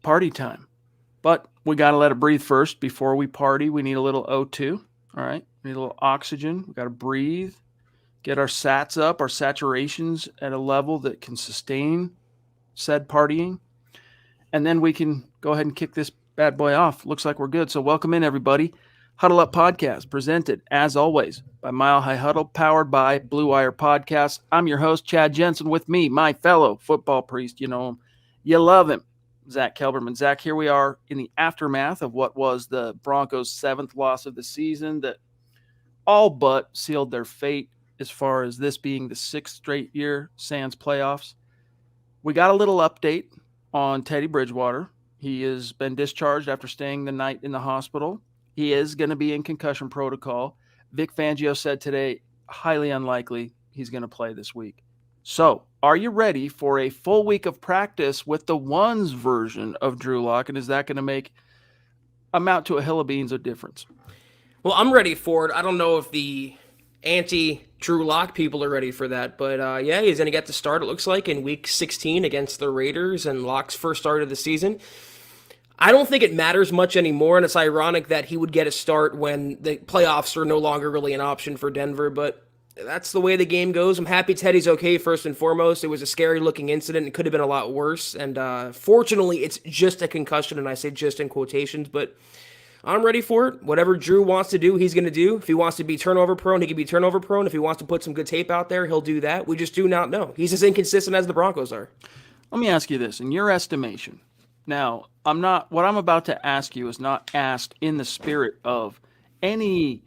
party time. But we got to let it breathe first before we party. We need a little O2. All right. We need a little oxygen. We got to breathe, get our sats up, our saturations at a level that can sustain said partying. And then we can go ahead and kick this bad boy off. Looks like we're good. So welcome in, everybody. Huddle Up Podcast, presented, as always, by Mile High Huddle, powered by Blue Wire Podcast. I'm your host, Chad Jensen. With me, my fellow football priest. You know him. You love him. Zack Kelberman. Zack, here we are in the aftermath of what was the Broncos' 7th loss of the season that all but sealed their fate as far as this being the 6th straight year sans playoffs. We got a little update on Teddy Bridgewater. He has been discharged after staying the night in the hospital. He is going to be in concussion protocol. Vic Fangio said today, highly unlikely he's going to play this week. So, are you ready for a full week of practice with the ones version of Drew Lock? And is that going to amount to a hill of beans of difference? Well, I'm ready for it. I don't know if the anti-Drew Lock people are ready for that. But, yeah, he's going to get the start, it looks like, in Week 16 against the Raiders and Lock's first start of the season. I don't think it matters much anymore, and it's ironic that he would get a start when the playoffs are no longer really an option for Denver, but that's the way the game goes. I'm happy Teddy's okay, first and foremost. It was a scary-looking incident. It could have been a lot worse, and fortunately, it's just a concussion, and I say just in quotations, but I'm ready for it. Whatever Drew wants to do, he's going to do. If he wants to be turnover-prone, he can be turnover-prone. If he wants to put some good tape out there, he'll do that. We just do not know. He's as inconsistent as the Broncos are. Let me ask you this. In your estimation, now, what I'm about to ask you is not asked in the spirit of any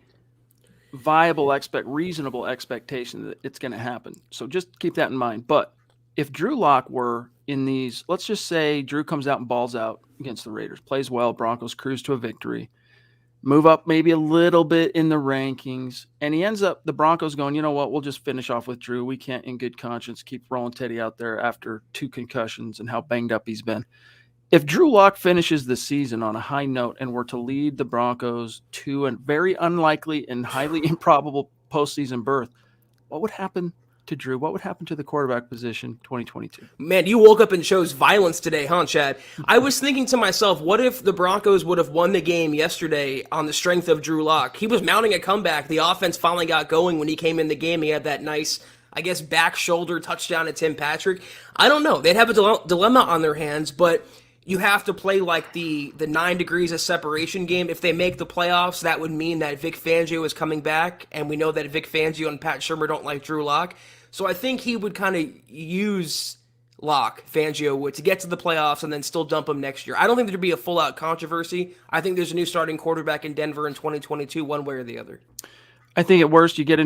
viable reasonable expectation that it's going to happen. So just keep that in mind. But if Drew Lock were in these, let's just say Drew comes out and balls out against the Raiders, plays well, Broncos cruise to a victory, move up maybe a little bit in the rankings, and he ends up, the Broncos going, you know what, we'll just finish off with Drew. We can't in good conscience keep rolling Teddy out there after 2 concussions and how banged up he's been. If Drew Lock finishes the season on a high note and were to lead the Broncos to a very unlikely and highly improbable postseason berth, what would happen to Drew? What would happen to the quarterback position 2022? Man, you woke up and chose violence today, huh, Chad? I was thinking to myself, what if the Broncos would have won the game yesterday on the strength of Drew Lock? He was mounting a comeback. The offense finally got going when he came in the game. He had that nice, I guess, back shoulder touchdown to Tim Patrick. I don't know. They'd have a dilemma on their hands, but you have to play like the 9 degrees of separation game. If they make the playoffs, that would mean that Vic Fangio is coming back, and we know that Vic Fangio and Pat Shurmur don't like Drew Lock. So I think he would kind of use Lock, Fangio would, to get to the playoffs and then still dump him next year. I don't think there'd be a full-out controversy. I think there's a new starting quarterback in Denver in 2022, one way or the other. I think at worst you get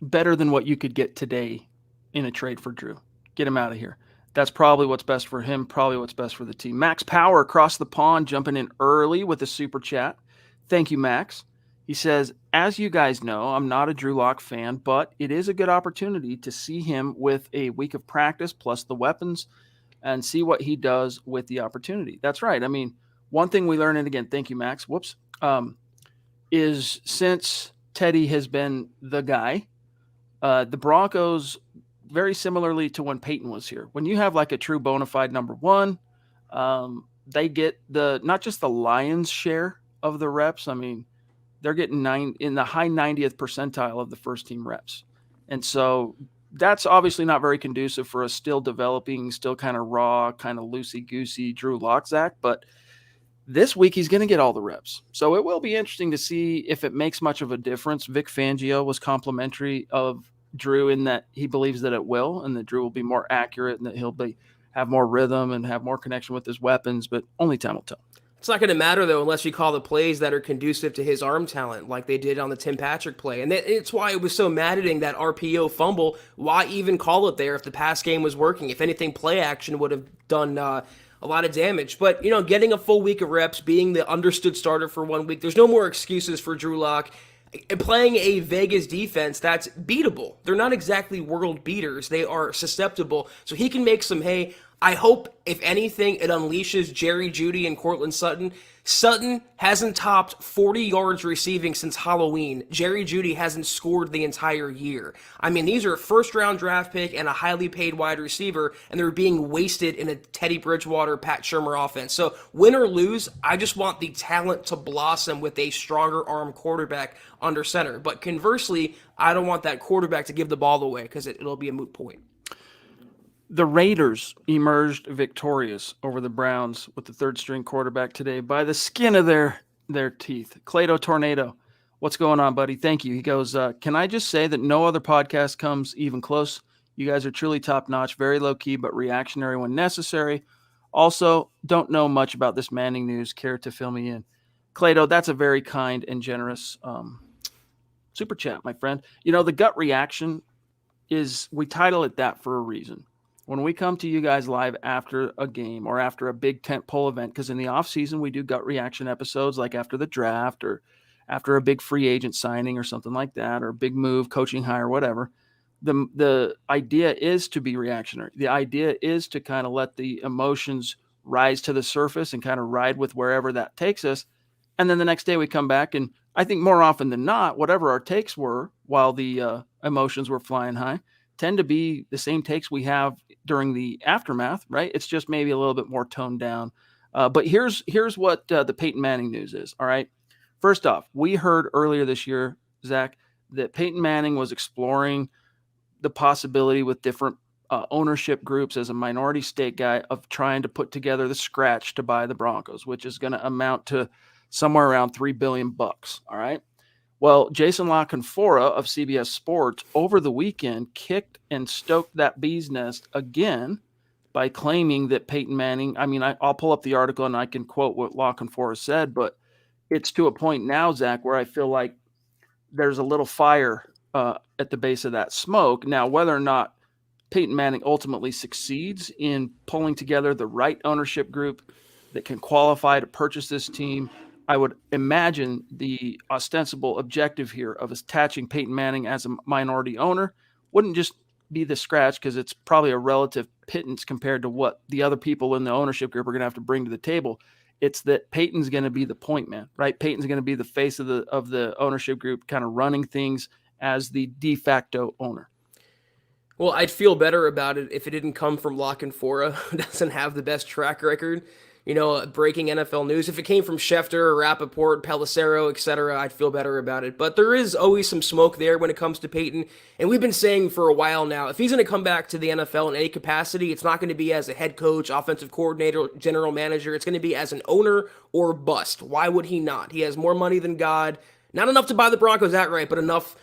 better than what you could get today in a trade for Drew. Get him out of here. That's probably what's best for him, probably what's best for the team. Max Power across the pond jumping in early with a super chat. Thank you, Max. He says, as you guys know, I'm not a Drew Lock fan, but it is a good opportunity to see him with a week of practice plus the weapons and see what he does with the opportunity. That's right. I mean, one thing we learned, and again, thank you, Max, is since Teddy has been the guy, the Broncos, very similarly to when Peyton was here, when you have like a true bona fide number one, they get not just the lion's share of the reps. I mean, they're getting in the high 90th percentile of the first team reps. And so that's obviously not very conducive for a still developing, still kind of raw, kind of loosey-goosey Drew Lock, Zach. But this week he's going to get all the reps. So it will be interesting to see if it makes much of a difference. Vic Fangio was complimentary of Drew in that he believes that it will, and that Drew will be more accurate and that he'll have more rhythm and have more connection with his weapons, but only time will tell. It's not going to matter, though, unless you call the plays that are conducive to his arm talent, like they did on the Tim Patrick play. And it's why it was so maddening, that RPO fumble. Why even call it there if the pass game was working? If anything, play action would have done a lot of damage. But, getting a full week of reps, being the understood starter for 1 week, there's no more excuses for Drew Lock. Playing a Vegas defense that's beatable. They're not exactly world beaters. They are susceptible. So he can make some hay. I hope, if anything, it unleashes Jerry Jeudy and Cortland Sutton. Sutton hasn't topped 40 yards receiving since Halloween. Jerry Jeudy hasn't scored the entire year. I mean, these are a first-round draft pick and a highly paid wide receiver, and they're being wasted in a Teddy Bridgewater, Pat Shurmur offense. So, win or lose, I just want the talent to blossom with a stronger arm quarterback under center. But conversely, I don't want that quarterback to give the ball away because it'll be a moot point. The Raiders emerged victorious over the Browns with the third-string quarterback today by the skin of their teeth. Clado Tornado, what's going on, buddy? Thank you. He goes, can I just say that no other podcast comes even close? You guys are truly top-notch, very low-key, but reactionary when necessary. Also, don't know much about this Manning news. Care to fill me in? Clado, that's a very kind and generous super chat, my friend. You know, the gut reaction is, we title it that for a reason. When we come to you guys live after a game or after a big tentpole event, because in the offseason we do gut reaction episodes like after the draft or after a big free agent signing or something like that, or a big move, coaching hire, whatever, the idea is to be reactionary. The idea is to kind of let the emotions rise to the surface and kind of ride with wherever that takes us. And then the next day we come back, and I think more often than not, whatever our takes were while the emotions were flying high tend to be the same takes we have during the aftermath, right? It's just maybe a little bit more toned down. But here's what the Peyton Manning news is, all right? First off, we heard earlier this year, Zach, that Peyton Manning was exploring the possibility with different ownership groups as a minority stake guy of trying to put together the scratch to buy the Broncos, which is going to amount to somewhere around $3 billion, all right? Well, Jason La Canfora of CBS Sports over the weekend kicked and stoked that bee's nest again by claiming that Peyton Manning, I mean, I'll pull up the article and I can quote what La Canfora said, but it's to a point now, Zach, where I feel like there's a little fire at the base of that smoke. Now, whether or not Peyton Manning ultimately succeeds in pulling together the right ownership group that can qualify to purchase this team, I would imagine the ostensible objective here of attaching Peyton Manning as a minority owner wouldn't just be the scratch, because it's probably a relative pittance compared to what the other people in the ownership group are going to have to bring to the table. It's that Peyton's going to be the point man, right? Peyton's going to be the face of the ownership group, kind of running things as the de facto owner. Well, I'd feel better about it if it didn't come from La Canfora, who doesn't have the best track record. You know, breaking NFL news. If it came from Schefter, Rappaport, Pelissero, etc., I'd feel better about it. But there is always some smoke there when it comes to Peyton. And we've been saying for a while now, if he's going to come back to the NFL in any capacity, it's not going to be as a head coach, offensive coordinator, general manager. It's going to be as an owner or bust. Why would he not? He has more money than God. Not enough to buy the Broncos outright, but enough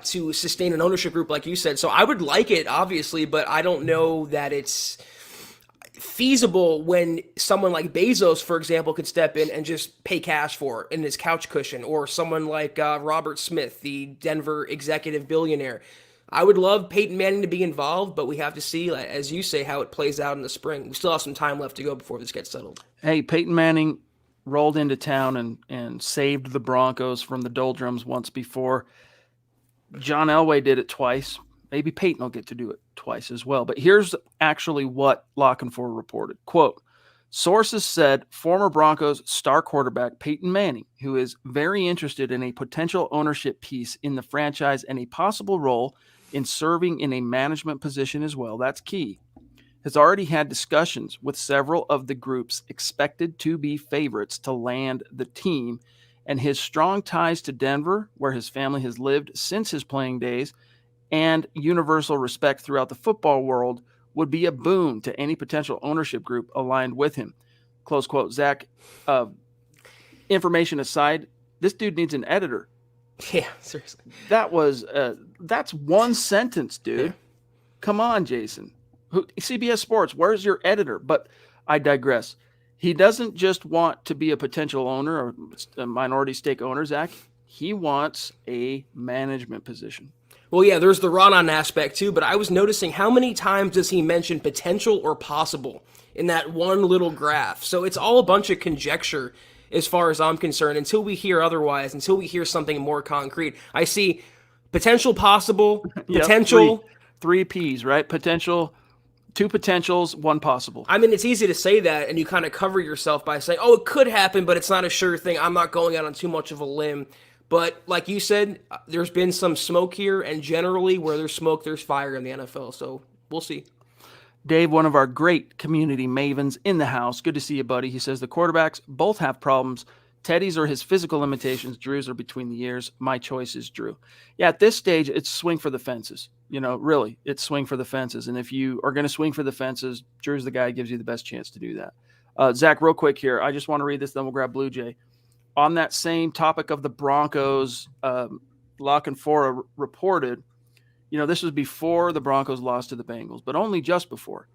to sustain an ownership group, like you said. So I would like it, obviously, but I don't know that it's feasible when someone like Bezos, for example, could step in and just pay cash for it in his couch cushion, or someone like Robert Smith, the Denver executive billionaire. I would love Peyton Manning to be involved, but we have to see, as you say, how it plays out in the spring. We still have some time left to go before this gets settled. Hey, Peyton Manning rolled into town and saved the Broncos from the doldrums once before. John Elway did it twice. Maybe Peyton will get to do it twice as well. But here's actually what La Canfora reported. Quote, sources said former Broncos star quarterback Peyton Manning, who is very interested in a potential ownership piece in the franchise and a possible role in serving in a management position as well, that's key, has already had discussions with several of the groups expected to be favorites to land the team, and his strong ties to Denver, where his family has lived since his playing days, and universal respect throughout the football world would be a boon to any potential ownership group aligned with him. Close quote. Zach, information aside, this dude needs an editor. Yeah, seriously. That's one sentence, dude. Yeah. Come on, Jason. CBS Sports, where's your editor? But I digress. He doesn't just want to be a potential owner or a minority stake owner, Zach. He wants a management position. Well, yeah, there's the run-on aspect too, but I was noticing how many times does he mention potential or possible in that one little graph. So it's all a bunch of conjecture as far as I'm concerned until we hear otherwise, until we hear something more concrete. I see potential, possible, potential. Three Ps, right? Potential, 2 potentials, 1 possible. I mean, it's easy to say that, and you kind of cover yourself by saying, oh, it could happen, but it's not a sure thing. I'm not going out on too much of a limb. But like you said, there's been some smoke here, and generally where there's smoke, there's fire in the NFL. So we'll see. Dave, one of our great community mavens in the house. Good to see you, buddy. He says the quarterbacks both have problems. Teddy's are his physical limitations. Drew's are between the years. My choice is Drew. Yeah, at this stage, it's swing for the fences. Really, it's swing for the fences. And if you are going to swing for the fences, Drew's the guy who gives you the best chance to do that. Zach, real quick here. I just want to read this, then we'll grab Blue Jay. On that same topic of the Broncos, Lock and Fora reported, this was before the Broncos lost to the Bengals, but only just before.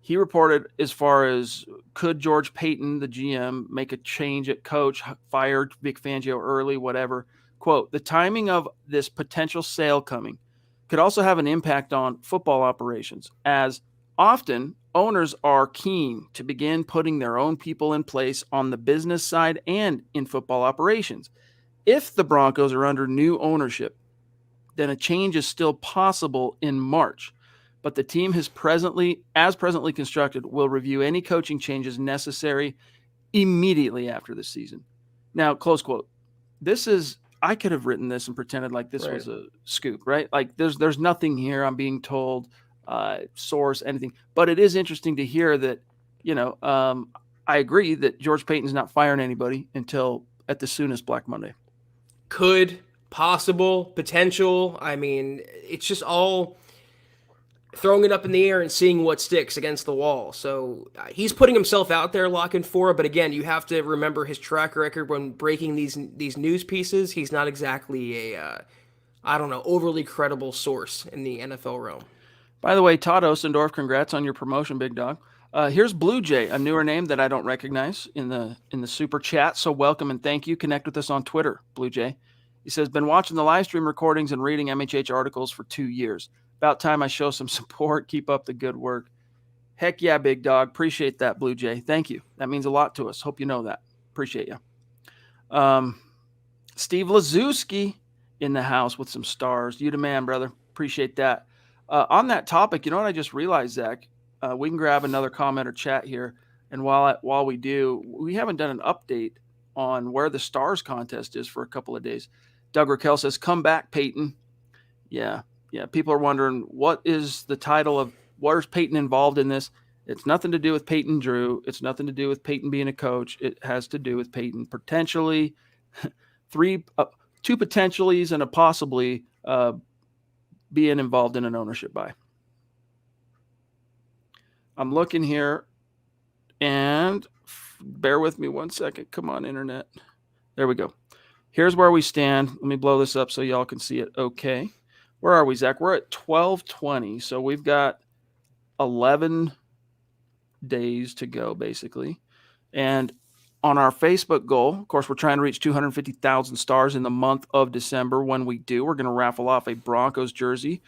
He reported as far as could George Payton, the GM, make a change at coach, fire Vic Fangio early, whatever. Quote, the timing of this potential sale coming could also have an impact on football operations, as often owners are keen to begin putting their own people in place on the business side and in football operations. If the Broncos are under new ownership, then a change is still possible in March. But the team has presently constructed will review any coaching changes necessary immediately after the season. Now, close quote. I could have written this and pretended like this was a scoop, right? Like there's nothing here. I'm being told, source, anything. But it is interesting to hear that, I agree that George Payton's not firing anybody until at the soonest Black Monday. Could, possible, potential. I mean, it's just all throwing it up in the air and seeing what sticks against the wall. So he's putting himself out there, Lock and Fora, but again, you have to remember his track record when breaking these news pieces. He's not exactly a, overly credible source in the NFL realm. By the way, Todd Osendorf, congrats on your promotion, big dog. Here's Blue Jay, a newer name that I don't recognize in the super chat. So welcome and thank you. Connect with us on Twitter, Blue Jay. He says, been watching the live stream recordings and reading MHH articles for 2 years. About time I show some support. Keep up the good work. Heck yeah, big dog. Appreciate that, Blue Jay. Thank you. That means a lot to us. Hope you know that. Appreciate you. Steve Lazewski in the house with some stars. You the man, brother. Appreciate that. On that topic, you know what I just realized, Zach? We can grab another comment or chat here. And while we do, we haven't done an update on where the Stars contest is for a couple of days. Doug Raquel says, come back, Peyton. Yeah. People are wondering, what is the title of, where's Peyton involved in this? It's nothing to do with Peyton Drew. It's nothing to do with Peyton being a coach. It has to do with Peyton potentially 2 potentiallys and a possibly being involved in an ownership buy. I'm looking here, and bear with me 1 second. Come on, internet. There we go. Here's where we stand. Let me blow this up so y'all can see it. Okay. Where are we, Zach? We're at 12:20, so we've got 11 days to go, basically. And on our Facebook goal, of course, we're trying to reach 250,000 stars in the month of December. When we do, we're going to raffle off a Broncos jersey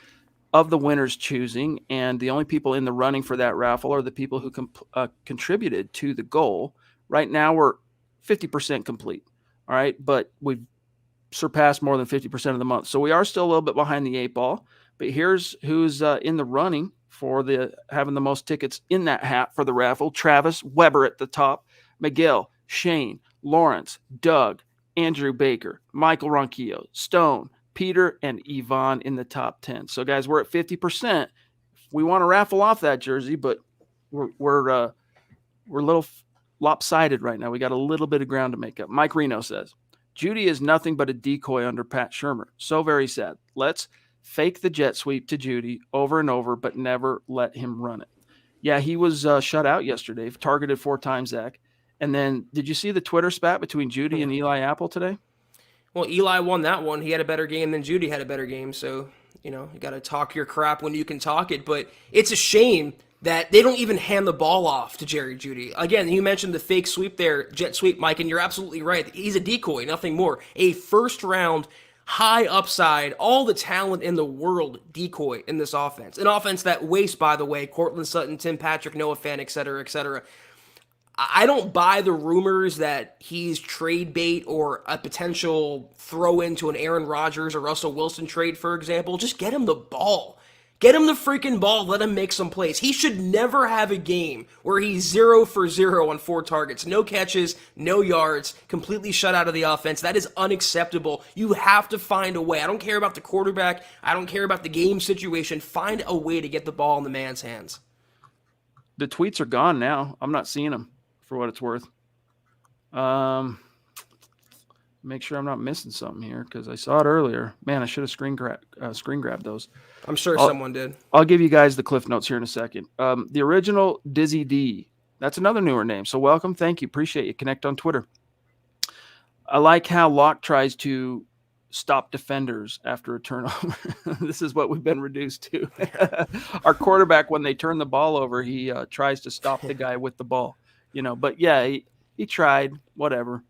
of the winner's choosing, and the only people in the running for that raffle are the people who contributed to the goal. Right now, we're 50% complete, all right? But we've surpassed more than 50% of the month. So we are still a little bit behind the 8 ball, but here's who's in the running for having the most tickets in that hat for the raffle. Travis Weber at the top, Miguel, Shane, Lawrence, Doug, Andrew Baker, Michael Ronquillo, Stone, Peter, and Yvonne in the top 10. So guys, we're at 50%. We want to raffle off that jersey, but we're a little lopsided right now. We got a little bit of ground to make up. Mike Reno says, Jeudy is nothing but a decoy under Pat Shurmur. So very sad. Let's fake the jet sweep to Jeudy over and over, but never let him run it. Yeah, he was shut out yesterday, targeted 4 times, Zach. And then did you see the Twitter spat between Jeudy and Eli Apple today? Well, Eli won that one. He had a better game than Jeudy had a better game. So, you got to talk your crap when you can talk it. But it's a shame that they don't even hand the ball off to Jerry Jeudy. Again, you mentioned the fake sweep there, jet sweep, Mike, and you're absolutely right. He's a decoy, nothing more. A first-round, high upside, all the talent in the world decoy in this offense. An offense that wastes, by the way, Cortland Sutton, Tim Patrick, Noah Fant, et cetera, et cetera. I don't buy the rumors that he's trade bait or a potential throw into an Aaron Rodgers or Russell Wilson trade, for example. Just get him the ball. Get him the freaking ball. Let him make some plays. He should never have a game where he's 0 for 0 on 4 targets. No catches, no yards, completely shut out of the offense. That is unacceptable. You have to find a way. I don't care about the quarterback. I don't care about the game situation. Find a way to get the ball in the man's hands. The tweets are gone now. I'm not seeing them for what it's worth. Make sure I'm not missing something here because I saw it earlier. Man, I should have screen grabbed those. I'm sure someone did. I'll give you guys the cliff notes here in a second. The original Dizzy D. That's another newer name. So welcome. Thank you. Appreciate you. Connect on Twitter. I like how Locke tries to stop defenders after a turnover. This is what we've been reduced to. Our quarterback, when they turn the ball over, he tries to stop the guy with the ball. But yeah, he tried. Whatever.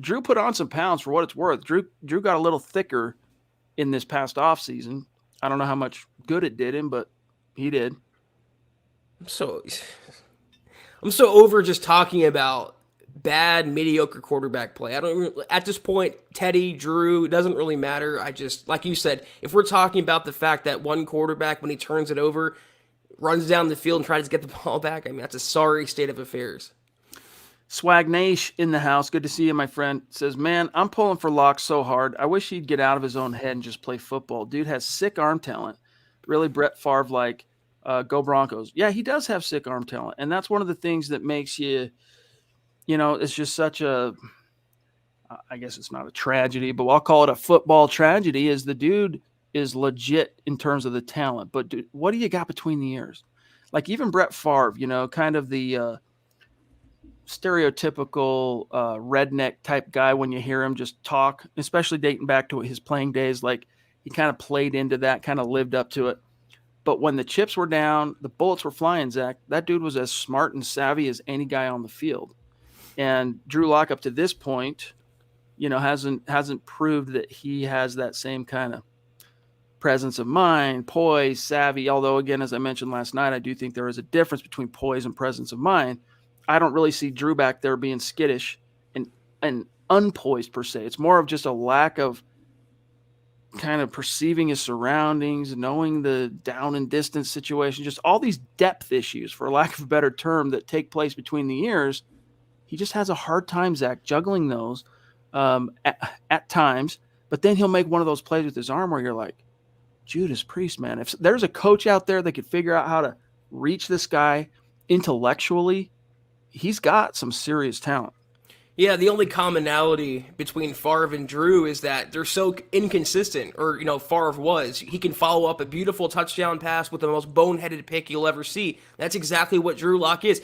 Drew put on some pounds for what it's worth. Drew got a little thicker in this past offseason. I don't know how much good it did him, but he did. I'm so over just talking about bad, mediocre quarterback play. At this point, Teddy, Drew, it doesn't really matter. I just, like you said, if we're talking about the fact that one quarterback, when he turns it over, runs down the field and tries to get the ball back, I mean, that's a sorry state of affairs. Swagnash in the house. Good to see you, my friend. Says, man, I'm pulling for Locke so hard. I wish he'd get out of his own head and just play football. Dude has sick arm talent. Really Brett Favre like, go Broncos. Yeah, he does have sick arm talent. And that's one of the things that makes you, it's just such a, I guess it's not a tragedy, but I'll call it a football tragedy, is the dude is legit in terms of the talent. But dude, what do you got between the ears? Like even Brett Favre, kind of the stereotypical redneck type guy when you hear him just talk, especially dating back to his playing days. Like he kind of played into that, kind of lived up to it. But when the chips were down, the bullets were flying, Zach, that dude was as smart and savvy as any guy on the field. And Drew Lock up to this point, hasn't proved that he has that same kind of presence of mind, poise, savvy. Although, again, as I mentioned last night, I do think there is a difference between poise and presence of mind. I don't really see Drew back there being skittish and unpoised per se. It's more of just a lack of kind of perceiving his surroundings, knowing the down and distance situation, just all these depth issues, for lack of a better term, that take place between the ears. He just has a hard time, Zach, juggling those at times. But then he'll make one of those plays with his arm where you're like, Judas Priest, man. If there's a coach out there that could figure out how to reach this guy intellectually, he's got some serious talent. Yeah, the only commonality between Favre and Drew is that they're so inconsistent, or, Favre was. He can follow up a beautiful touchdown pass with the most boneheaded pick you'll ever see. That's exactly what Drew Lock is.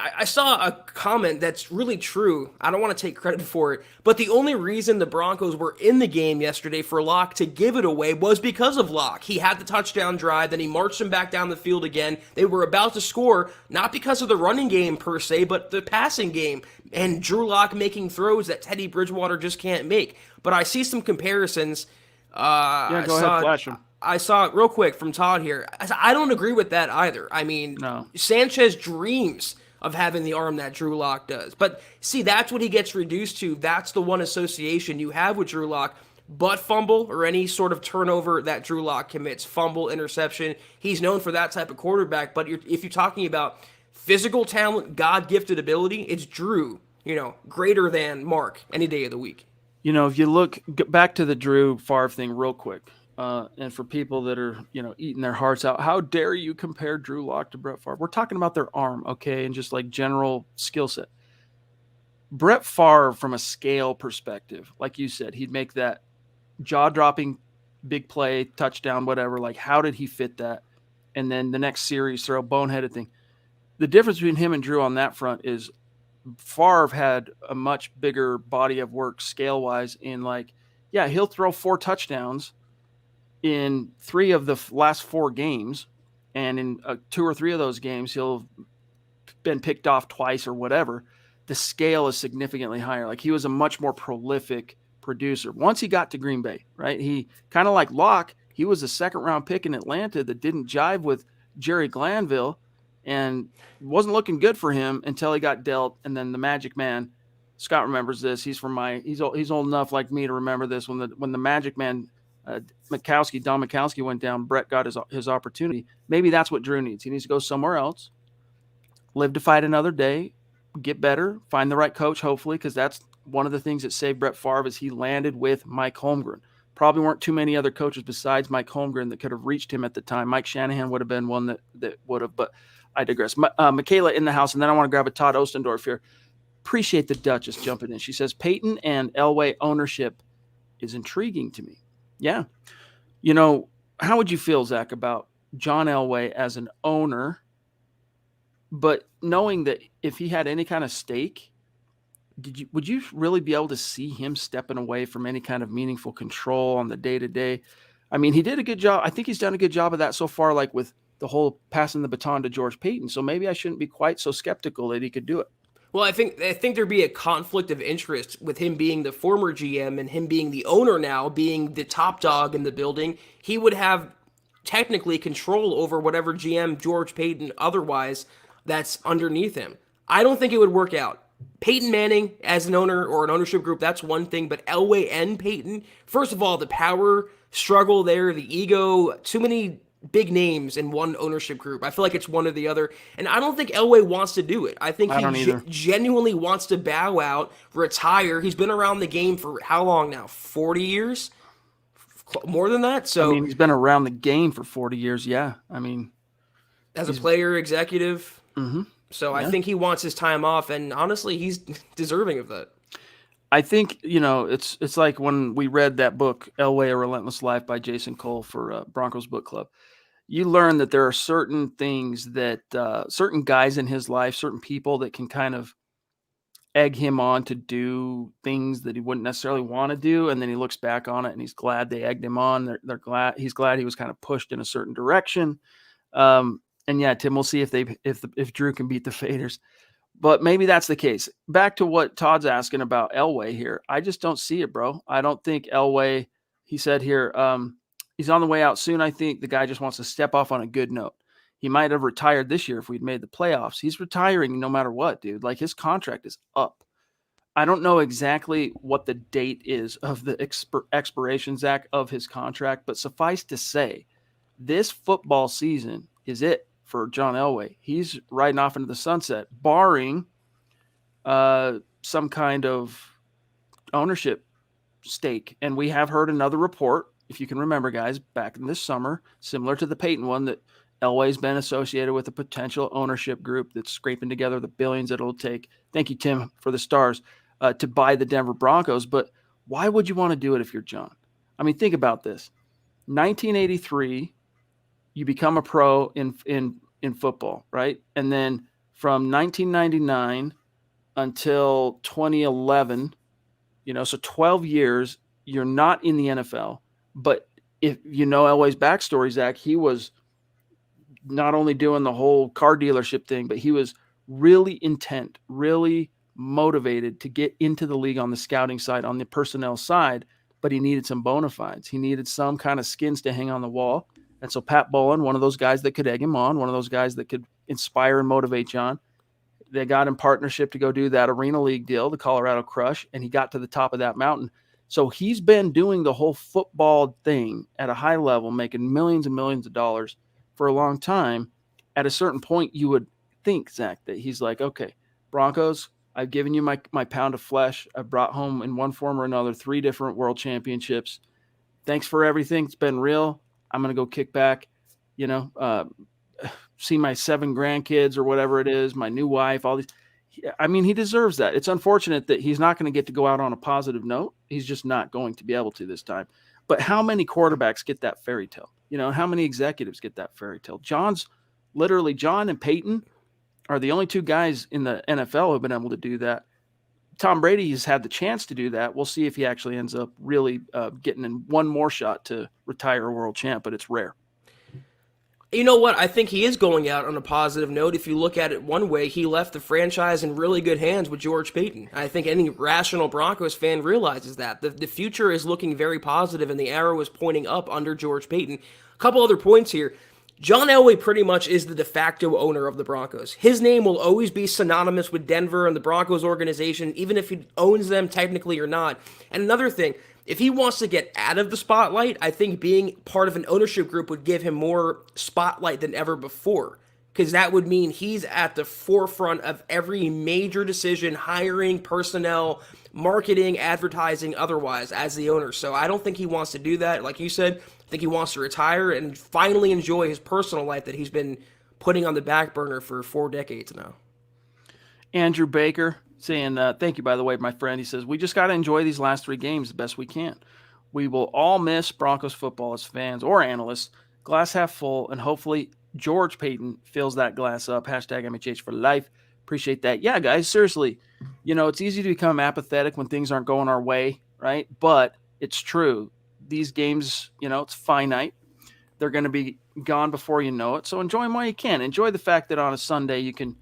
I saw a comment that's really true. I don't want to take credit for it, but the only reason the Broncos were in the game yesterday for Locke to give it away was because of Locke. He had the touchdown drive, then he marched him back down the field again. They were about to score, not because of the running game per se, but the passing game, and Drew Lock making throws that Teddy Bridgewater just can't make. But I see some comparisons. Go ahead, flash them. I saw it real quick from Todd here. I don't agree with that either. I mean, no. Sanchez dreams of having the arm that Drew Lock does. But see, that's what he gets reduced to. That's the one association you have with Drew Lock. Butt fumble or any sort of turnover that Drew Lock commits, fumble, interception. He's known for that type of quarterback. But if you're talking about physical talent, God-gifted ability, it's Drew, greater than Mark any day of the week. If you look back to the Drew Favre thing real quick, and for people that are, eating their hearts out, how dare you compare Drew Lock to Brett Favre? We're talking about their arm, okay, and just like general skill set. Brett Favre, from a scale perspective, like you said, he'd make that jaw-dropping big play, touchdown, whatever. Like, how did he fit that? And then the next series, throw a boneheaded thing. The difference between him and Drew on that front is Favre had a much bigger body of work scale-wise in he'll throw 4 touchdowns in 3 of the last 4 games, and in 2 or 3 of those games, he'll have been picked off twice or whatever. The scale is significantly higher. Like, he was a much more prolific producer. Once he got to Green Bay, right? He kind of like Locke, he was a 2nd-round pick in Atlanta that didn't jive with Jerry Glanville and wasn't looking good for him until he got dealt. And then the Magic Man, Scott remembers this. He's old enough like me to remember this when the Magic Man Don Mikowski went down. Brett got his opportunity. Maybe that's what Drew needs. He needs to go somewhere else, live to fight another day, get better, find the right coach, hopefully, because that's one of the things that saved Brett Favre is he landed with Mike Holmgren. Probably weren't too many other coaches besides Mike Holmgren that could have reached him at the time. Mike Shanahan would have been one that would have, but I digress. Michaela in the house, and then I want to grab a Todd Ostendorf here. Appreciate the Duchess jumping in. She says, Peyton and Elway ownership is intriguing to me. Yeah. How would you feel, Zach, about John Elway as an owner, but knowing that if he had any kind of stake, would you really be able to see him stepping away from any kind of meaningful control on the day-to-day? I mean, he did a good job. I think he's done a good job of that so far, like with the whole passing the baton to George Payton. So maybe I shouldn't be quite so skeptical that he could do it. Well, I think there'd be a conflict of interest with him being the former GM and him being the owner now, being the top dog in the building. He would have technically control over whatever GM George Payton otherwise that's underneath him. I don't think it would work out. Peyton Manning as an owner or an ownership group, that's one thing, but Elway and Peyton, first of all, the power struggle there, the ego, too many big names in one ownership group. I feel like it's one or the other, and I don't think Elway wants to do it. I think he genuinely wants to bow out, retire. He's been around the game for how long now? 40 years? More than that? So he's been around the game for 40 years, yeah. As a player, executive. Mm-hmm. So I think he wants his time off, and honestly, he's deserving of that. I think, it's like when we read that book, Elway, A Relentless Life by Jason Cole for Broncos Book Club. You learn that there are certain things that certain guys in his life, certain people that can kind of egg him on to do things that he wouldn't necessarily want to do. And then he looks back on it and he's glad they egged him on. He's glad he was kind of pushed in a certain direction. And yeah, Tim, we'll see if Drew can beat the Faders, but maybe that's the case. Back to what Todd's asking about Elway here. I just don't see it, bro. I don't think Elway, he said here, he's on the way out soon. I think the guy just wants to step off on a good note. He might have retired this year if we'd made the playoffs. He's retiring no matter what, dude. Like, his contract is up. I don't know exactly what the date is of the expiration, Zach, of his contract, but suffice to say, this football season is it for John Elway. He's riding off into the sunset, barring some kind of ownership stake. And we have heard another report, if you can remember, guys, back in this summer, similar to the Peyton one, that Elway's been associated with a potential ownership group that's scraping together the billions that it'll take. Thank you, Tim, for the stars, to buy the Denver Broncos. But why would you want to do it if you're John? I mean, think about this. 1983, you become a pro in football, right? And then from 1999 until 2011, so 12 years, you're not in the NFL. But if you know Elway's backstory, Zach, he was not only doing the whole car dealership thing, but he was really intent, really motivated to get into the league on the scouting side, on the personnel side, but he needed some bona fides. He needed some kind of skins to hang on the wall. And so Pat Bowlen, one of those guys that could egg him on, one of those guys that could inspire and motivate John, they got in partnership to go do that Arena League deal, the Colorado Crush, and he got to the top of that mountain. So he's been doing the whole football thing at a high level, making millions and millions of dollars for a long time. At a certain point, you would think, Zach, that he's like, okay, Broncos, I've given you my pound of flesh. I brought home in one form or another 3 different world championships. Thanks for everything. It's been real. I'm going to go kick back, see my 7 grandkids or whatever it is, my new wife, all these. I mean, he deserves that. It's unfortunate that he's not going to get to go out on a positive note. He's just not going to be able to this time. But how many quarterbacks get that fairy tale? How many executives get that fairy tale? John and Peyton are the only 2 guys in the NFL who have been able to do that. Tom Brady has had the chance to do that. We'll see if he actually ends up really getting in one more shot to retire a world champ, but it's rare. You know what? I think he is going out on a positive note. If you look at it one way, he left the franchise in really good hands with George Payton. I think any rational Broncos fan realizes that. The future is looking very positive, and the arrow is pointing up under George Payton. A couple other points here. John Elway pretty much is the de facto owner of the Broncos. His name will always be synonymous with Denver and the Broncos organization, even if he owns them technically or not. And another thing, If he wants to get out of the spotlight, I think being part of an ownership group would give him more spotlight than ever before. Because that would mean he's at the forefront of every major decision, hiring, personnel, marketing, advertising, otherwise, as the owner. So I don't think he wants to do that. Like you said, I think he wants to retire and finally enjoy his personal life that he's been putting on the back burner for 4 decades now. Andrew Baker saying, thank you, by the way, my friend. He says, we just got to enjoy these last 3 games the best we can. We will all miss Broncos football as fans or analysts. Glass half full, and hopefully George Payton fills that glass up. Hashtag MHH for life. Appreciate that. Yeah, guys, seriously, it's easy to become apathetic when things aren't going our way, right? But it's true. These games, it's finite. They're going to be gone before you know it. So enjoy them while you can. Enjoy the fact that on a Sunday you can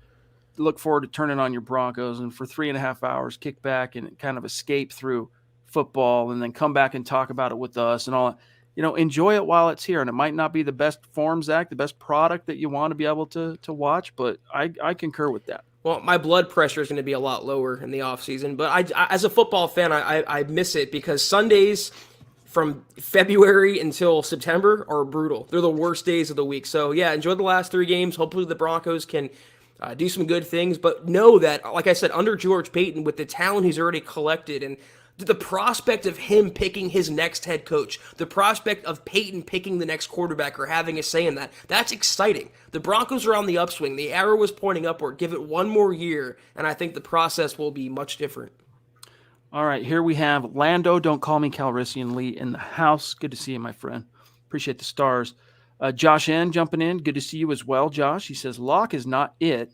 look forward to turning on your Broncos and for 3.5 hours kick back and kind of escape through football and then come back and talk about it with us and all that. Enjoy it while it's here. And it might not be the best form, Zach, the best product that you want to be able to watch, but I concur with that. Well, my blood pressure is going to be a lot lower in the offseason, but I as a football fan, I miss it because Sundays from February until September are brutal. They're the worst days of the week. So, yeah, enjoy the last 3 games. Hopefully the Broncos can do some good things, but know that, like I said, under George Payton, with the talent he's already collected and the prospect of him picking his next head coach, the prospect of Peyton picking the next quarterback or having a say in that, that's exciting. The Broncos are on the upswing. The arrow is pointing upward. Give it 1 more year, and I think the process will be much different. All right, here we have Lando, don't call me Calrissian Lee in the house. Good to see you, my friend. Appreciate the stars. Josh N. jumping in. Good to see you as well, Josh. He says, Locke is not it,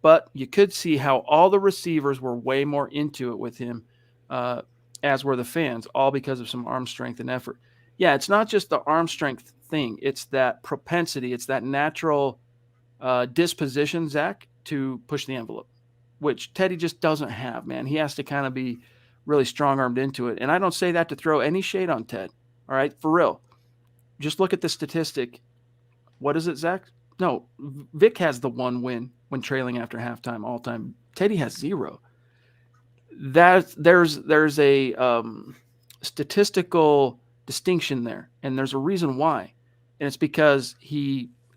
but you could see how all the receivers were way more into it with him, as were the fans, all because of some arm strength and effort. Yeah, it's not just the arm strength thing. It's that propensity. It's that natural disposition, Zach, to push the envelope, which Teddy just doesn't have, man. He has to kind of be really strong-armed into it. And I don't say that to throw any shade on Ted, all right? For real. Just look at the statistic. What is it, Zach? No, Vic has the 1 win when trailing after halftime all time. Teddy has 0. There's a statistical distinction there, and there's a reason why. And it's because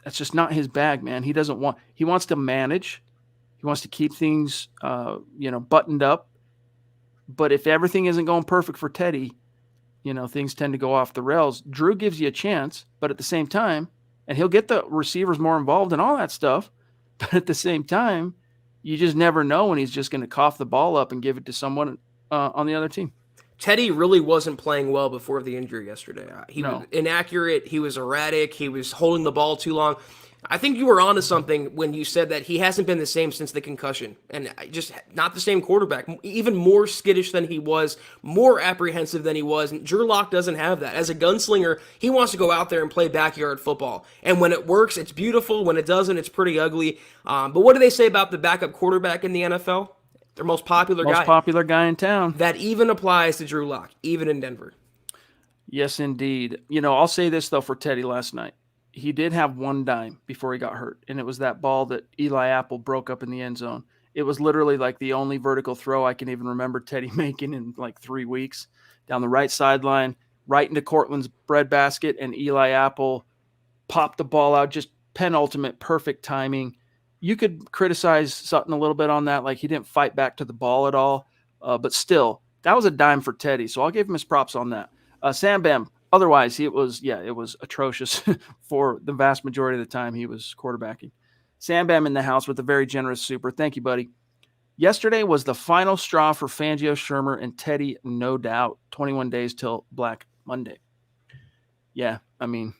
that's just not his bag, man. He wants to manage. He wants to keep things, buttoned up. But if everything isn't going perfect for Teddy, things tend to go off the rails. Drew gives you a chance, but at the same time, and he'll get the receivers more involved and all that stuff, but at the same time, you just never know when he's just going to cough the ball up and give it to someone on the other team. Teddy really wasn't playing well before the injury yesterday. He was inaccurate. He was erratic. He was holding the ball too long. I think you were onto something when you said that he hasn't been the same since the concussion, and just not the same quarterback. Even more skittish than he was, more apprehensive than he was. And Drew Lock doesn't have that. As a gunslinger, he wants to go out there and play backyard football. And when it works, it's beautiful. When it doesn't, it's pretty ugly. But what do they say about the backup quarterback in the NFL? Their most popular guy in town. That even applies to Drew Lock, even in Denver. Yes, indeed. I'll say this, though, for Teddy last night. He did have 1 dime before he got hurt, and it was that ball that Eli Apple broke up in the end zone. It was literally like the only vertical throw I can even remember Teddy making in like 3 weeks, down the right sideline, right into Cortland's breadbasket, and Eli Apple popped the ball out, just penultimate perfect timing. You could criticize Sutton a little bit on that, like he didn't fight back to the ball at all, but still, that was a dime for Teddy, so I'll give him his props on that. Sam Bam, otherwise, it was atrocious for the vast majority of the time he was quarterbacking. Sam Bam in the house with a very generous super. Thank you, buddy. Yesterday was the final straw for Fangio, Shermer, and Teddy, no doubt. 21 days till Black Monday. Yeah, I mean,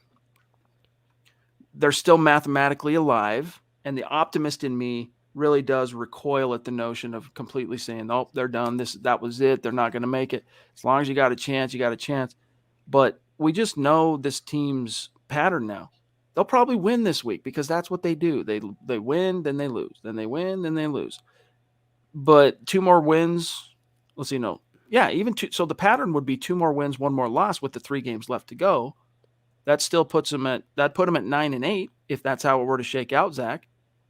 they're still mathematically alive, and the optimist in me really does recoil at the notion of completely saying, oh, they're done. That was it. They're not going to make it. As long as you got a chance, you got a chance. But we just know this team's pattern now. They'll probably win this week because that's what they do. They win, then they lose. Then they win, then they lose. But 2 more wins, let's see, no. Yeah, even 2. So the pattern would be 2 more wins, 1 more loss with the 3 games left to go. That still put them at 9-8 if that's how it were to shake out, Zach.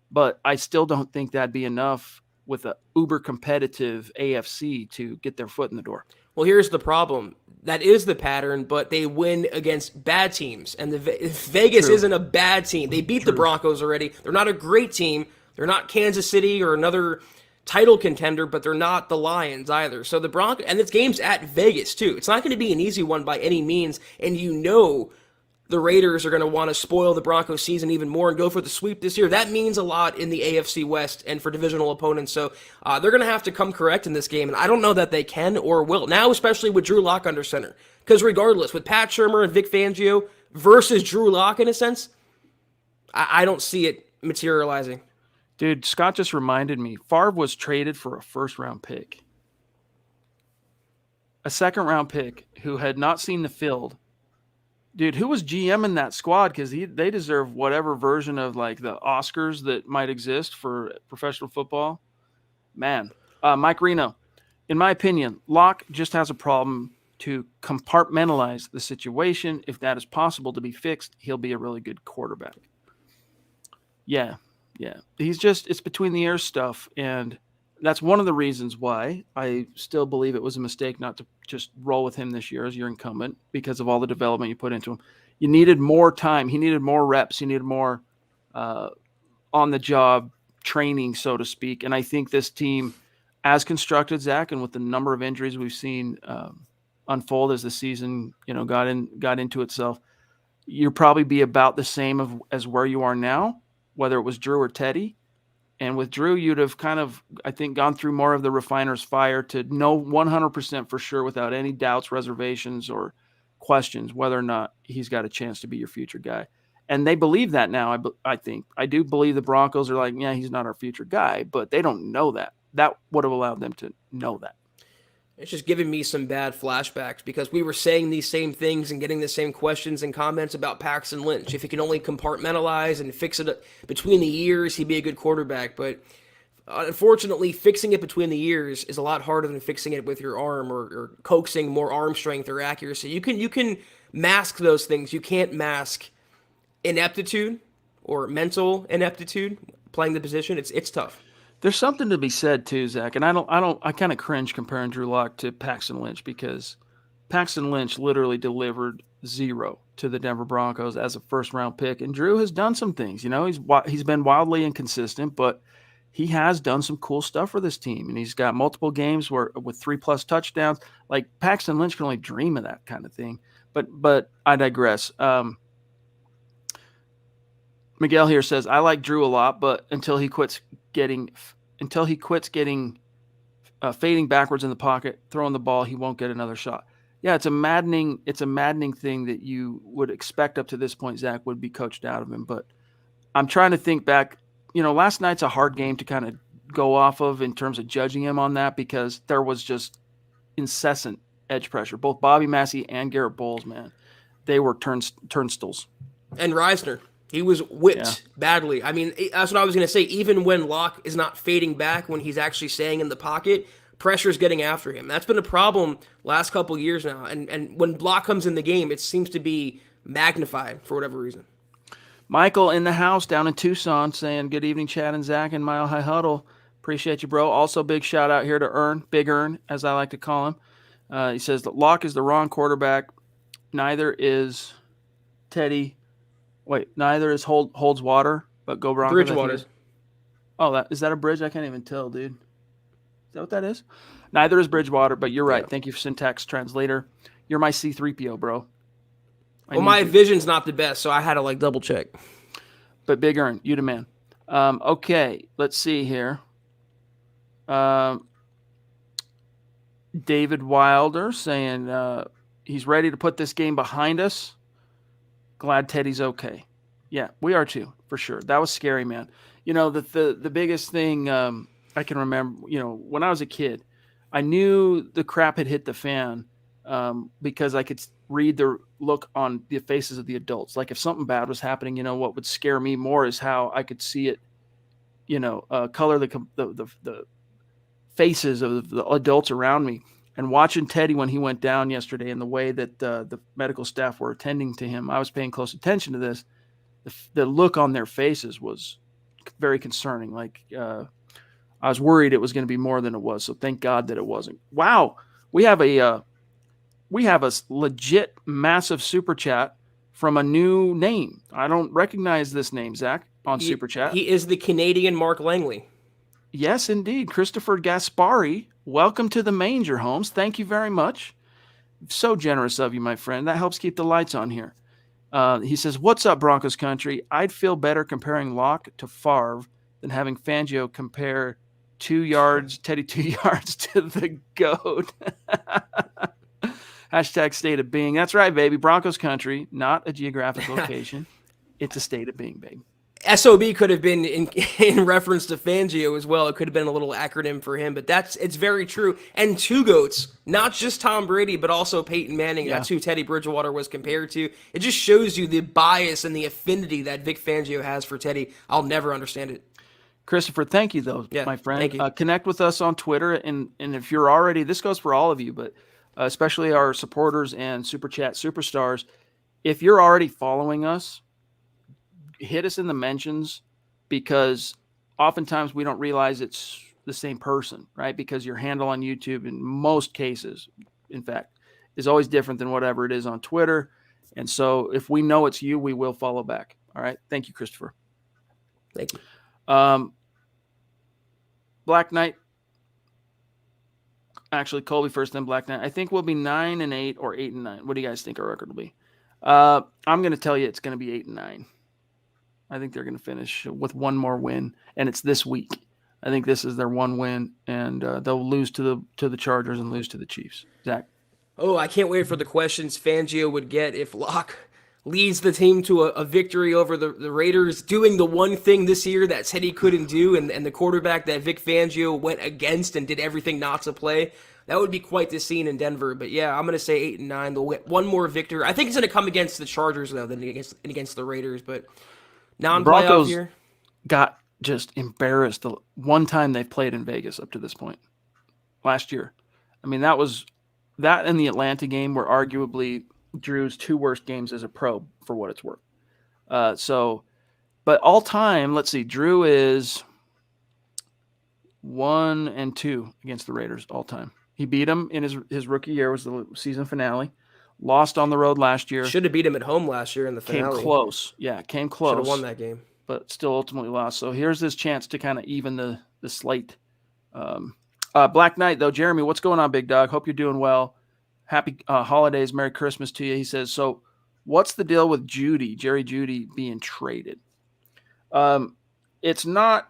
But I still don't think that'd be enough with an uber competitive AFC to get their foot in the door. Well, here's the problem. that is the pattern, but they win against bad teams. And Vegas isn't a bad team. They beat the Broncos already. They're not a great team. They're not Kansas City or another title contender, but they're not the Lions either. So the Broncos, and this game's at Vegas too. It's not going to be an easy one by any means. And the Raiders are going to want to spoil the Broncos season even more and go for the sweep this year. That means a lot in the AFC West and for divisional opponents. So they're going to have to come correct in this game. And I don't know that they can or will. Now, especially with Drew Lock under center. Because regardless, with Pat Shurmur and Vic Fangio versus Drew Lock in a sense, I don't see it materializing. Dude, Scott just reminded me, Favre was traded for a first-round pick. A second-round pick who had not seen the field. Dude, who was GM in that squad? Because they deserve whatever version of like the Oscars that might exist for professional football. Man, Mike Reno, in my opinion, Locke just has a problem to compartmentalize the situation. If that is possible to be fixed, he'll be a really good quarterback. Yeah. It's between the ears stuff. And that's one of the reasons why I still believe it was a mistake not to just roll with him this year as your incumbent because of all the development you put into him. You needed more time. He needed more reps. He needed more on-the-job training, so to speak. And I think this team, as constructed, Zach, and with the number of injuries we've seen unfold as the season got into itself, you'll probably be about the same as where you are now, whether it was Drew or Teddy. And with Drew, you'd have kind of, I think, gone through more of the refiner's fire to know 100% for sure without any doubts, reservations, or questions whether or not he's got a chance to be your future guy. And they believe that now, I think. I do believe the Broncos are like, yeah, he's not our future guy, but they don't know that. That would have allowed them to know that. It's just giving me some bad flashbacks because we were saying these same things and getting the same questions and comments about Paxton Lynch. If he can only compartmentalize and fix it between the ears, he'd be a good quarterback. But unfortunately, fixing it between the ears is a lot harder than fixing it with your arm or coaxing more arm strength or accuracy. You can mask those things. You can't mask ineptitude or mental ineptitude playing the position. It's tough. There's something to be said too, Zach, and I kind of cringe comparing Drew Lock to Paxton Lynch because Paxton Lynch literally delivered 0 to the Denver Broncos as a first-round pick, and Drew has done some things. He's been wildly inconsistent, but he has done some cool stuff for this team, and he's got multiple games with 3+ touchdowns. Like Paxton Lynch can only dream of that kind of thing. But I digress. Miguel here says, I like Drew a lot, but until he quits getting fading backwards in the pocket, throwing the ball, he won't get another shot. Yeah, it's a maddening thing that you would expect up to this point, Zach, would be coached out of him. But I'm trying to think back. Last night's a hard game to kind of go off of in terms of judging him on that because there was just incessant edge pressure. Both Bobby Massey and Garrett Bowles, man, they were turnstiles. And Reisner. He was whipped badly. I mean, that's what I was going to say. Even when Locke is not fading back, when he's actually staying in the pocket, pressure's getting after him. That's been a problem last couple years now. And when Locke comes in the game, it seems to be magnified for whatever reason. Michael in the house down in Tucson saying, good evening, Chad and Zach and Mile High Huddle. Appreciate you, bro. Also, big shout out here to Big Ern, as I like to call him. He says that Locke is the wrong quarterback. Neither is Teddy. Wait, neither is holds water, but go Broncos. Bridgewater. Is that a bridge? I can't even tell, dude. Is that what that is? Neither is Bridgewater, but you're right. Yeah. Thank you for syntax translator. You're my C-3PO, bro. My vision's not the best, so I had to double check. But Big Earn, you the man. Okay, let's see here. David Wilder saying he's ready to put this game behind us. Glad Teddy's okay. Yeah, we are too, for sure. That was scary, man. The biggest thing I can remember, when I was a kid, I knew the crap had hit the fan because I could read the look on the faces of the adults. Like if something bad was happening, what would scare me more is how I could see it, color the faces of the adults around me. And watching Teddy when he went down yesterday and the way that the medical staff were attending to him, I was paying close attention to this. The look on their faces was very concerning. I was worried it was going to be more than it was. So thank God that it wasn't. Wow. We have a we have a legit massive super chat from a new name. I don't recognize this name, Zach, on super chat. He is the Canadian Mark Langley. Yes, indeed. Christopher Gaspari, welcome to the Manger Homes. Thank you very much. So generous of you, my friend. That helps keep the lights on here. He says, what's up, Broncos country? I'd feel better comparing Locke to Favre than having Fangio compare 2 yards, Teddy 2 yards to the GOAT. Hashtag state of being. That's right, baby. Broncos country, not a geographic location. It's a state of being, baby. SOB could have been in reference to Fangio as well. It could have been a little acronym for him, but it's very true. And 2 GOATs, not just Tom Brady, but also Peyton Manning. Yeah. That's who Teddy Bridgewater was compared to. It just shows you the bias and the affinity that Vic Fangio has for Teddy. I'll never understand it. Christopher, thank you, though, my friend. Thank you. Connect with us on Twitter. And if you're already, this goes for all of you, but especially our supporters and Super Chat superstars, if you're already following us, hit us in the mentions, because oftentimes we don't realize it's the same person, right? Because your handle on YouTube in most cases, in fact, is always different than whatever it is on Twitter. And so if we know it's you, we will follow back. All right. Thank you, Christopher. Thank you. Black Knight. Actually, Colby first, then Black Knight. I think we'll be 9-8 or 8-9. What do you guys think our record will be? I'm going to tell you it's going to be 8-9. I think they're going to finish with one more win, and it's this week. I think this is their one win, and they'll lose to the Chargers and lose to the Chiefs. Zach? Oh, I can't wait for the questions Fangio would get if Locke leads the team to a victory over the Raiders, doing the one thing this year that Teddy couldn't do, and the quarterback that Vic Fangio went against and did everything not to play. That would be quite the scene in Denver. But yeah, I'm going to say 8-9. They'll get one more victory. I think it's going to come against the Chargers, though, than against the Raiders. But non-playoff year. Got just embarrassed the one time they've played in Vegas up to this point. Last year. I mean, that and the Atlanta game were arguably Drew's 2 worst games as a pro, for what it's worth. But all time, let's see, Drew is 1-2 against the Raiders all time. He beat them in his rookie year, was the season finale. Lost on the road last year. Should have beat him at home last year in the finale. Came close. Yeah, came close. Should have won that game. But still ultimately lost. So here's this chance to kind of even the slate. Black Knight, though. Jeremy, what's going on, big dog? Hope you're doing well. Happy holidays. Merry Christmas to you. He says, so what's the deal with Jeudy, Jerry Jeudy, being traded? It's not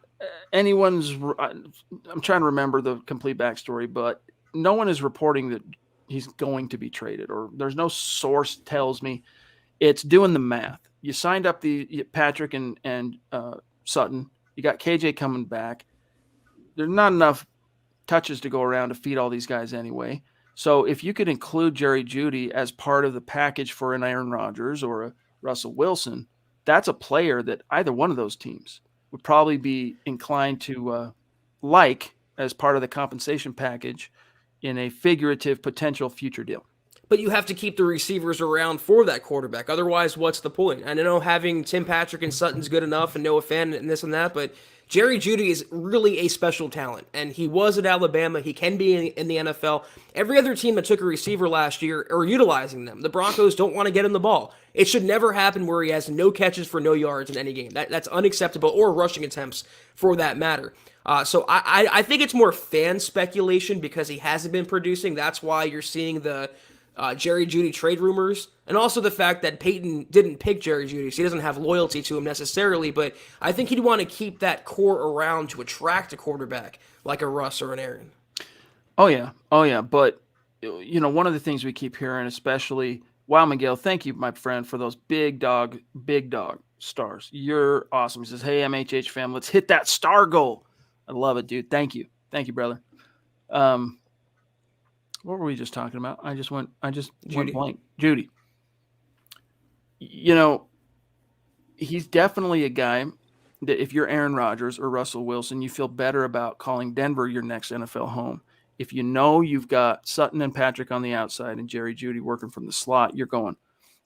anyone's – I'm trying to remember the complete backstory, but no one is reporting that he's going to be traded, or there's no source tells me. It's doing the math. You signed up the Patrick and Sutton. You got KJ coming back. There's not enough touches to go around to feed all these guys anyway. So if you could include Jerry Jeudy as part of the package for an Aaron Rodgers or a Russell Wilson, that's a player that either one of those teams would probably be inclined to like as part of the compensation package in a figurative potential future deal. But you have to keep the receivers around for that quarterback. Otherwise, what's the point? I know having Tim Patrick and Sutton's good enough and Noah Fant and this and that, but Jerry Jeudy is really a special talent, and he was at Alabama. He can be in the NFL. Every other team that took a receiver last year are utilizing them. The Broncos don't want to get him the ball. It should never happen where he has no catches for no yards in any game. That's unacceptable, or rushing attempts for that matter. So I think it's more fan speculation because he hasn't been producing. That's why you're seeing the Jerry Jeudy trade rumors, and also the fact that Peyton didn't pick Jerry Jeudy, so he doesn't have loyalty to him necessarily, but I think he'd want to keep that core around to attract a quarterback like a Russ or an Aaron. Oh, yeah. But, one of the things we keep hearing, especially, wow, Miguel, thank you, my friend, for those big dog stars. You're awesome. He says, hey, MHH fam, let's hit that star goal. I love it, dude. Thank you, brother. What were we just talking about? I just went blank. Jeudy. He's definitely a guy that if you're Aaron Rodgers or Russell Wilson, you feel better about calling Denver your next NFL home. If you know you've got Sutton and Patrick on the outside and Jerry Jeudy working from the slot, you're going.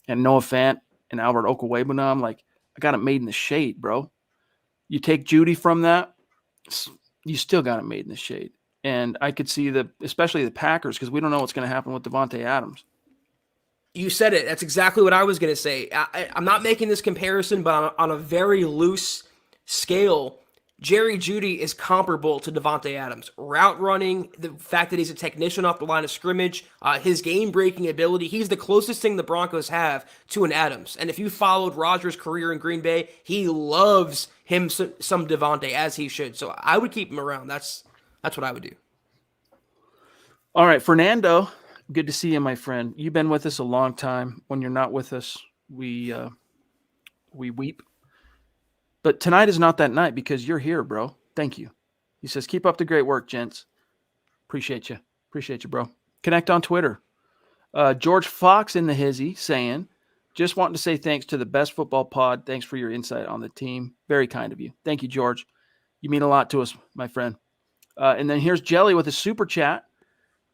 And Noah Fant and Albert Okwuegbunam, I got it made in the shade, bro. You take Jeudy from that, you still got it made in the shade. And I could see especially the Packers, because we don't know what's going to happen with Devontae Adams. You said it. That's exactly what I was going to say. I'm not making this comparison, but on a very loose scale, Jerry Jeudy is comparable to Devontae Adams. Route running, the fact that he's a technician off the line of scrimmage, his game-breaking ability, he's the closest thing the Broncos have to an Adams. And if you followed Rodgers' career in Green Bay, he loves him some Devontae, as he should. So I would keep him around. That's what I would do. All right, Fernando, good to see you, my friend. You've been with us a long time. When you're not with us, we weep. But tonight is not that night because you're here, bro. Thank you. He says, keep up the great work, gents. Appreciate you. Appreciate you, bro. Connect on Twitter. George Fox in the hizzy saying, just wanting to say thanks to the best football pod. Thanks for your insight on the team. Very kind of you. Thank you, George. You mean a lot to us, my friend. And then here's Jelly with a super chat.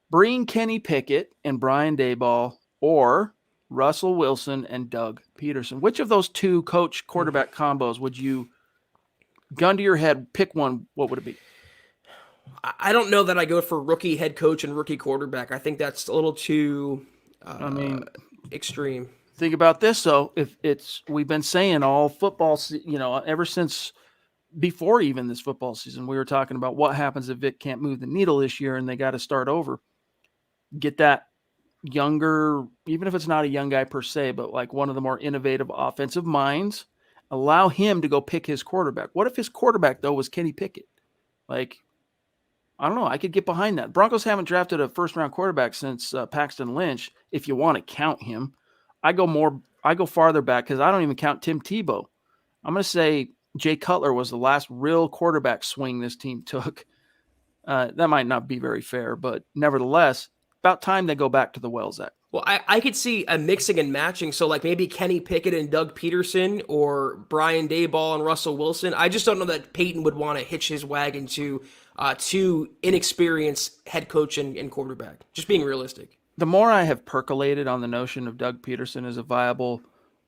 Bring Kenny Pickett and Brian Daboll or Russell Wilson and Doug Peterson. Which of those two coach quarterback combos would you, gun to your head, pick one? What would it be? I don't know that I go for rookie head coach and rookie quarterback. I think that's a little too extreme. Think about this, though. We've been saying all football, ever since before even this football season, we were talking about what happens if Vic can't move the needle this year and they got to start over. Get that younger, even if it's not a young guy per se, but like one of the more innovative offensive minds, allow him to go pick his quarterback. What if his quarterback, though, was Kenny Pickett? Like, I don't know. I could get behind that. Broncos haven't drafted a first-round quarterback since Paxton Lynch, if you want to count him. I go farther back because I don't even count Tim Tebow. I'm going to say Jay Cutler was the last real quarterback swing this team took. That might not be very fair, but nevertheless, about time they go back to the well, Zach. Well, I could see a mixing and matching. So like maybe Kenny Pickett and Doug Peterson or Brian Daboll and Russell Wilson. I just don't know that Peyton would want to hitch his wagon to two inexperienced head coach and quarterback. Just being realistic. The more I have percolated on the notion of Doug Peterson as a viable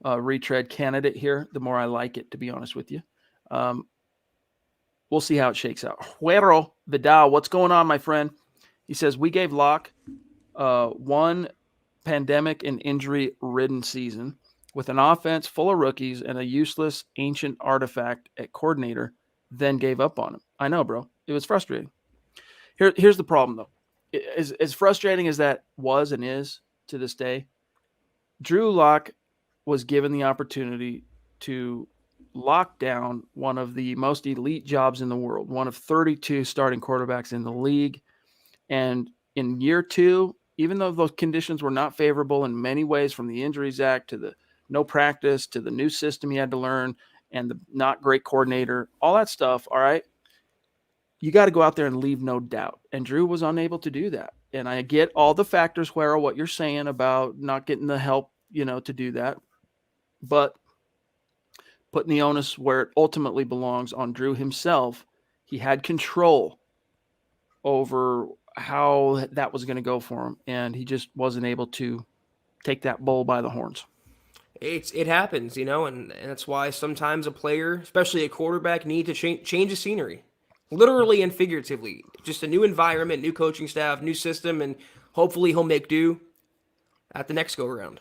retread candidate here, the more I like it, to be honest with you. We'll see how it shakes out. Juero Vidal, what's going on, my friend? He says, we gave Locke one pandemic and injury-ridden season with an offense full of rookies and a useless ancient artifact at coordinator, then gave up on him. I know, bro. It was frustrating. Here's the problem, though. As frustrating as that was and is to this day, Drew Lock was given the opportunity to lock down one of the most elite jobs in the world, one of 32 starting quarterbacks in the league. And in year two, even though those conditions were not favorable in many ways, from the Injuries Act to the no practice to the new system he had to learn and the not great coordinator, all that stuff, all right, you got to go out there and leave no doubt. And Drew was unable to do that. And I get all the factors, where what you're saying about not getting the help, to do that. But putting the onus where it ultimately belongs on Drew himself, he had control over how that was going to go for him. And he just wasn't able to take that bull by the horns. It happens, and that's why sometimes a player, especially a quarterback, need to change the scenery. Literally and figuratively. Just a new environment, new coaching staff, new system, and hopefully he'll make do at the next go-around.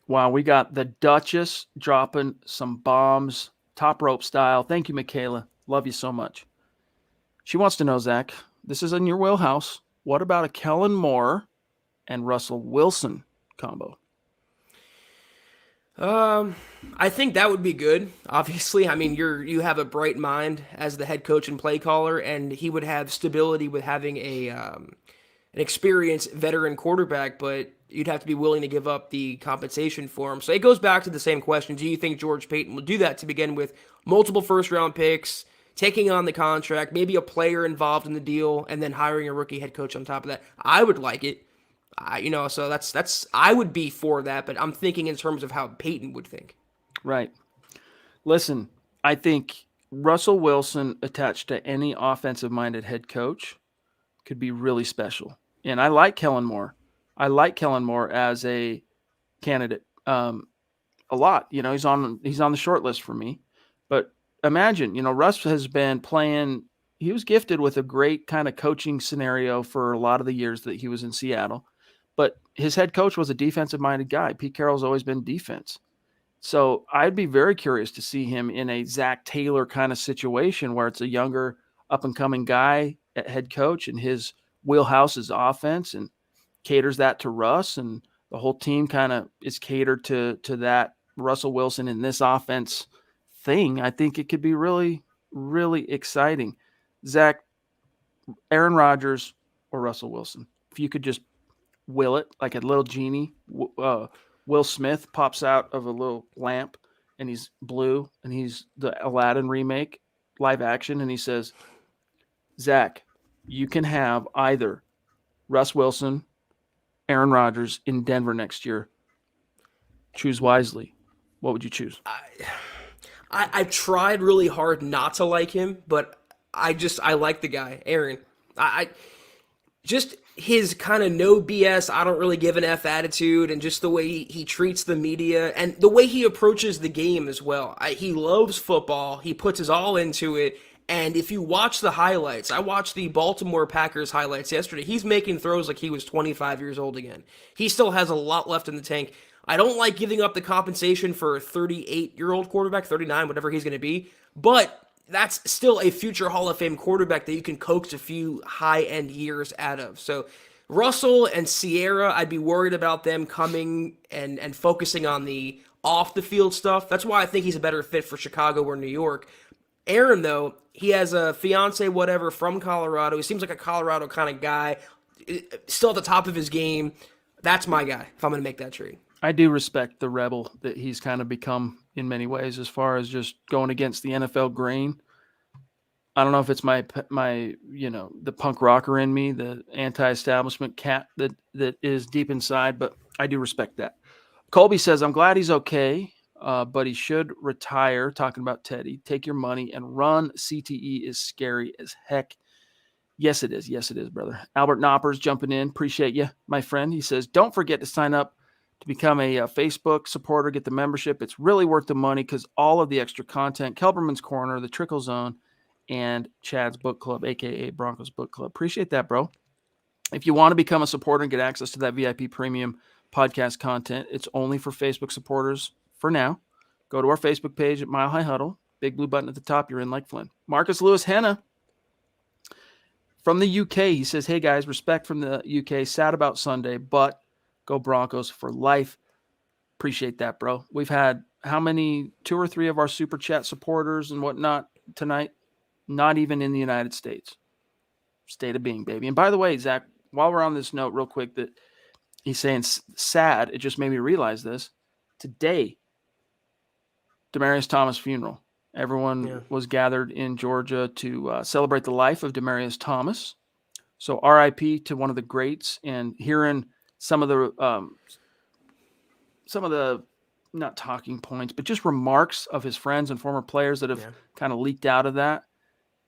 Wow, we got the Duchess dropping some bombs, top rope style. Thank you, Michaela. Love you so much. She wants to know, Zach, this is in your wheelhouse. What about a Kellen Moore and Russell Wilson combo? I think that would be good. Obviously, I mean, you have a bright mind as the head coach and play caller, and he would have stability with having an experienced veteran quarterback, but you'd have to be willing to give up the compensation for him. So it goes back to the same question. Do you think George Payton will do that to begin with? Multiple first-round picks, taking on the contract, maybe a player involved in the deal, and then hiring a rookie head coach on top of that. I would like it. So that's I would be for that, but I'm thinking in terms of how Peyton would think. Right. Listen, I think Russell Wilson attached to any offensive-minded head coach could be really special. And I like Kellen Moore. I like Kellen Moore as a candidate a lot. He's on the short list for me. But imagine, Russ has been playing. He was gifted with a great kind of coaching scenario for a lot of the years that he was in Seattle. but his head coach was a defensive-minded guy. Pete Carroll's always been defense. So I'd be very curious to see him in a Zach Taylor kind of situation where it's a younger, up-and-coming guy at head coach, and his wheelhouse is offense and caters that to Russ, and the whole team kind of is catered to that Russell Wilson in this offense thing. I think it could be really, really exciting. Zach, Aaron Rodgers or Russell Wilson, if you could just will it like a little genie. Will Smith pops out of a little lamp, and he's blue, and he's the Aladdin remake, live action, and he says, Zach, you can have either Russ Wilson, Aaron Rodgers in Denver next year. Choose wisely. What would you choose? I've tried really hard not to like him, but I like the guy, Aaron. I just his kind of no BS, I don't really give an F attitude, and just the way he treats the media and the way he approaches the game as well. He loves football. He puts his all into it. And if you watch the highlights, I watched the Baltimore Packers highlights yesterday. He's making throws like he was 25 years old again. He still has a lot left in the tank. I don't like giving up the compensation for a 38-year-old quarterback, 39, whatever he's going to be, but that's still a future Hall of Fame quarterback that you can coax a few high-end years out of. So Russell and Sierra, I'd be worried about them coming and focusing on the off-the-field stuff. That's why I think he's a better fit for Chicago or New York. Aaron, though, he has a fiance, whatever, from Colorado. He seems like a Colorado kind of guy, still at the top of his game. That's my guy if I'm going to make that trade. I do respect the rebel that he's kind of become in many ways, as far as just going against the NFL grain. I don't know if it's my the punk rocker in me, the anti-establishment cat that is deep inside, but I do respect that. Colby says, I'm glad he's okay, but he should retire. Talking about Teddy. Take your money and run. CTE is scary as heck. Yes, it is. Yes, it is, brother. Albert Knoppers jumping in. Appreciate you, my friend. He says, don't forget to sign up to become a Facebook supporter. Get the membership. It's really worth the money because all of the extra content, Kelberman's Corner, the Trickle Zone, and Chad's Book Club, a.k.a. Broncos Book Club. Appreciate that, bro. If you want to become a supporter and get access to that VIP premium podcast content, it's only for Facebook supporters for now. Go to our Facebook page at Mile High Huddle. Big blue button at the top. You're in like Flynn. Marcus Lewis Henna from the UK. He says, hey, guys, respect from the UK. Sad about Sunday, but go Broncos for life. Appreciate that, bro. We've had how many, 2 or 3 of our Super Chat supporters and whatnot tonight? Not even in the United States. State of being, baby. And by the way, Zach, while we're on this note real quick, that he's saying sad, it just made me realize this. Today, Demaryius Thomas funeral. Everyone was gathered in Georgia to celebrate the life of Demaryius Thomas. So RIP to one of the greats, and hearing some of the not talking points, but just remarks of his friends and former players that have kind of leaked out of that.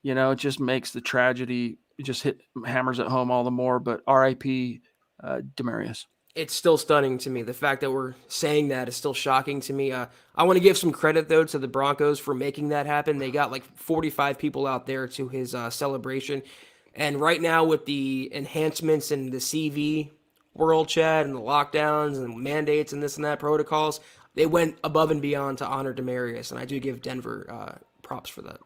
You know, it just makes the tragedy, it just hammers it home all the more. But RIP Demaryius. It's still stunning to me. The fact that we're saying that is still shocking to me. I want to give some credit, though, to the Broncos for making that happen. They got like 45 people out there to his celebration. And right now with the enhancements in the CV world, Chad, and the lockdowns and mandates and this and that protocols, they went above and beyond to honor Demaryius. And I do give Denver props for that.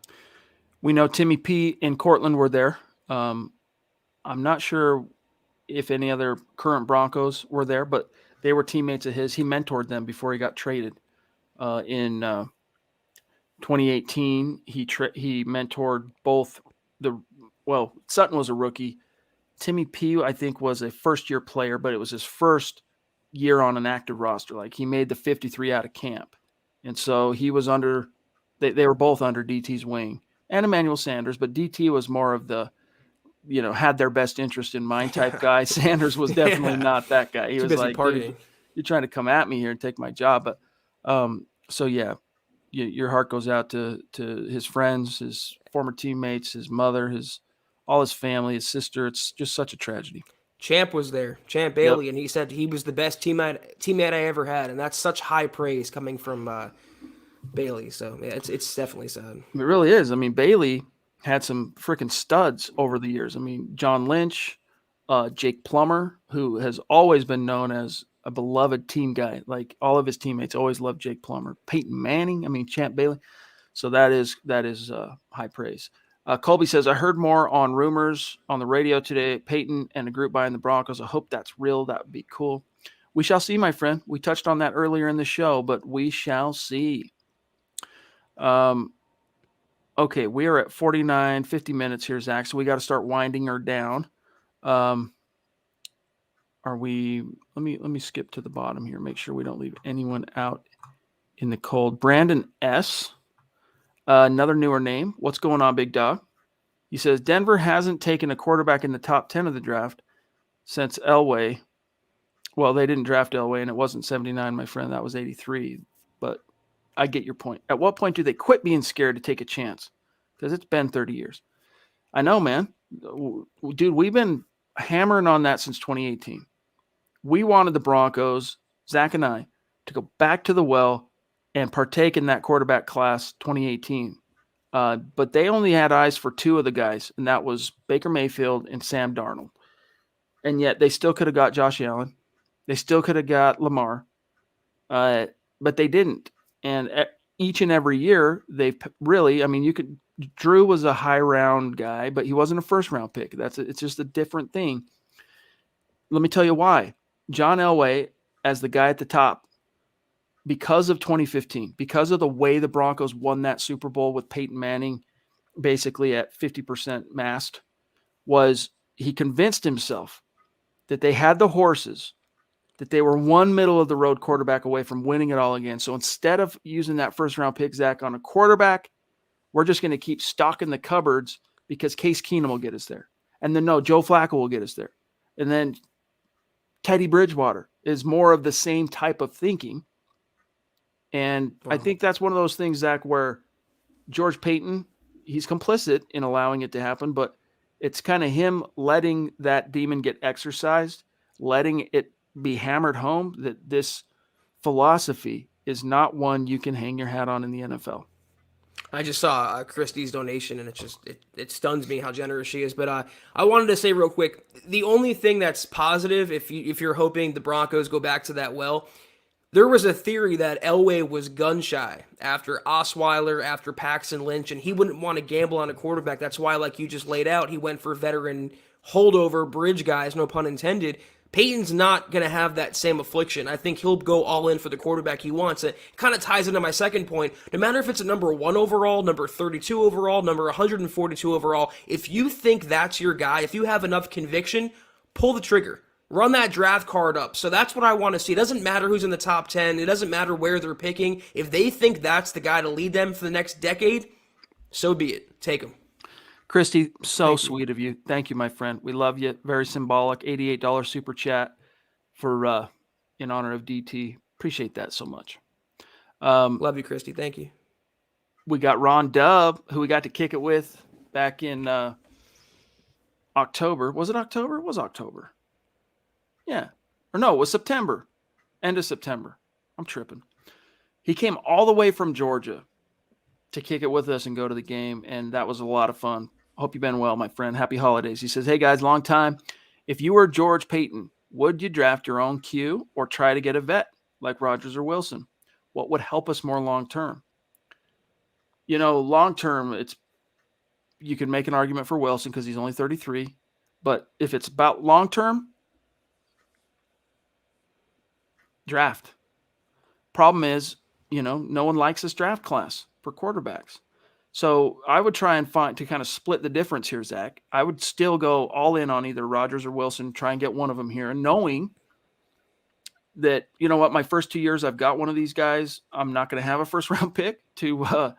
We know Timmy P and Cortland were there. I'm not sure if any other current Broncos were there, but they were teammates of his. He mentored them before he got traded. In 2018, he mentored both Sutton was a rookie. Timmy P, I think, was a first-year player, but it was his first year on an active roster. Like, he made the 53 out of camp. And so he was under they were both under DT's wing. And Emmanuel Sanders, but DT was more of the, had their best interest in mind type guy. Sanders was definitely not that guy. He was like, you're trying to come at me here and take my job. But your heart goes out to his friends, his former teammates, his mother, all his family, his sister. It's just such a tragedy. Champ was there, Champ Bailey, and he said he was the best teammate I ever had, and that's such high praise coming from Bailey. So yeah, it's definitely sad. It really is. I mean, Bailey had some freaking studs over the years. I mean, John Lynch, Jake Plummer, who has always been known as a beloved team guy. Like all of his teammates always loved Jake Plummer. Peyton Manning, Champ Bailey. So that is high praise. Colby says, I heard more on rumors on the radio today. Peyton and a group buying the Broncos. I hope that's real. That would be cool. We shall see, my friend. We touched on that earlier in the show, but we shall see. Okay, we are at 50 minutes here, Zach, so we got to start winding her down. Are we – let me skip to the bottom here, make sure we don't leave anyone out in the cold. Brandon S., another newer name. What's going on, big dog? He says, Denver hasn't taken a quarterback in the top 10 of the draft since Elway. Well, they didn't draft Elway, and it wasn't 79, my friend. That was 83. But I get your point. At what point do they quit being scared to take a chance? Because it's been 30 years. I know, man. Dude, we've been hammering on that since 2018. We wanted the Broncos, Zach and I, to go back to the well and partake in that quarterback class 2018. But they only had eyes for two of the guys, and that was Baker Mayfield and Sam Darnold. And yet they still could have got Josh Allen. They still could have got Lamar, but they didn't. And each and every year, they've really, Drew was a high round guy, but he wasn't a first round pick. It's just a different thing. Let me tell you why. John Elway, as the guy at the top, because of 2015, because of the way the Broncos won that Super Bowl with Peyton Manning basically at 50% masked, was he convinced himself that they had the horses, that they were one middle-of-the-road quarterback away from winning it all again. So instead of using that first-round pick, Zach, on a quarterback, we're just going to keep stocking the cupboards because Case Keenum will get us there. And then, no, Joe Flacco will get us there. And then Teddy Bridgewater is more of the same type of thinking. And I think that's one of those things, Zach, where George Payton, he's complicit in allowing it to happen, but it's kind of him letting that demon get exercised, letting it be hammered home that this philosophy is not one you can hang your hat on in the NFL. I just saw Christie's donation, and it stuns me how generous she is. But I wanted to say real quick, the only thing that's positive, if you're hoping the Broncos go back to that well, there was a theory that Elway was gun shy after Osweiler, after Paxton Lynch, and he wouldn't want to gamble on a quarterback. That's why, like you just laid out, he went for veteran holdover bridge guys, no pun intended. Peyton's not going to have that same affliction. I think he'll go all in for the quarterback he wants. It kind of ties into my second point. No matter if it's a number 1 overall, number 32 overall, number 142 overall, if you think that's your guy, if you have enough conviction, pull the trigger. Run that draft card up. So that's what I want to see. It doesn't matter who's in the top 10. It doesn't matter where they're picking. If they think that's the guy to lead them for the next decade, so be it. Take him. Christy, so sweet of you. Thank you, my friend. We love you. Very symbolic. $88 super chat for in honor of DT. Appreciate that so much. Love you, Christy. Thank you. We got Ron Dub, who we got to kick it with back in October. Was it October? It was October. Yeah. Or no, it was September. End of September. I'm tripping. He came all the way from Georgia to kick it with us and go to the game, and that was a lot of fun. Hope you've been well, my friend. Happy holidays. He says, hey, guys, long time. If you were George Payton, would you draft your own Q or try to get a vet like Rodgers or Wilson? What would help us more long-term? Long-term, you can make an argument for Wilson because he's only 33. But if it's about long-term, draft. Problem is, no one likes this draft class for quarterbacks. So I would try and find to kind of split the difference here, Zach. I would still go all in on either Rodgers or Wilson, try and get one of them here, and knowing that, my first 2 years I've got one of these guys, I'm not going to have a first-round pick to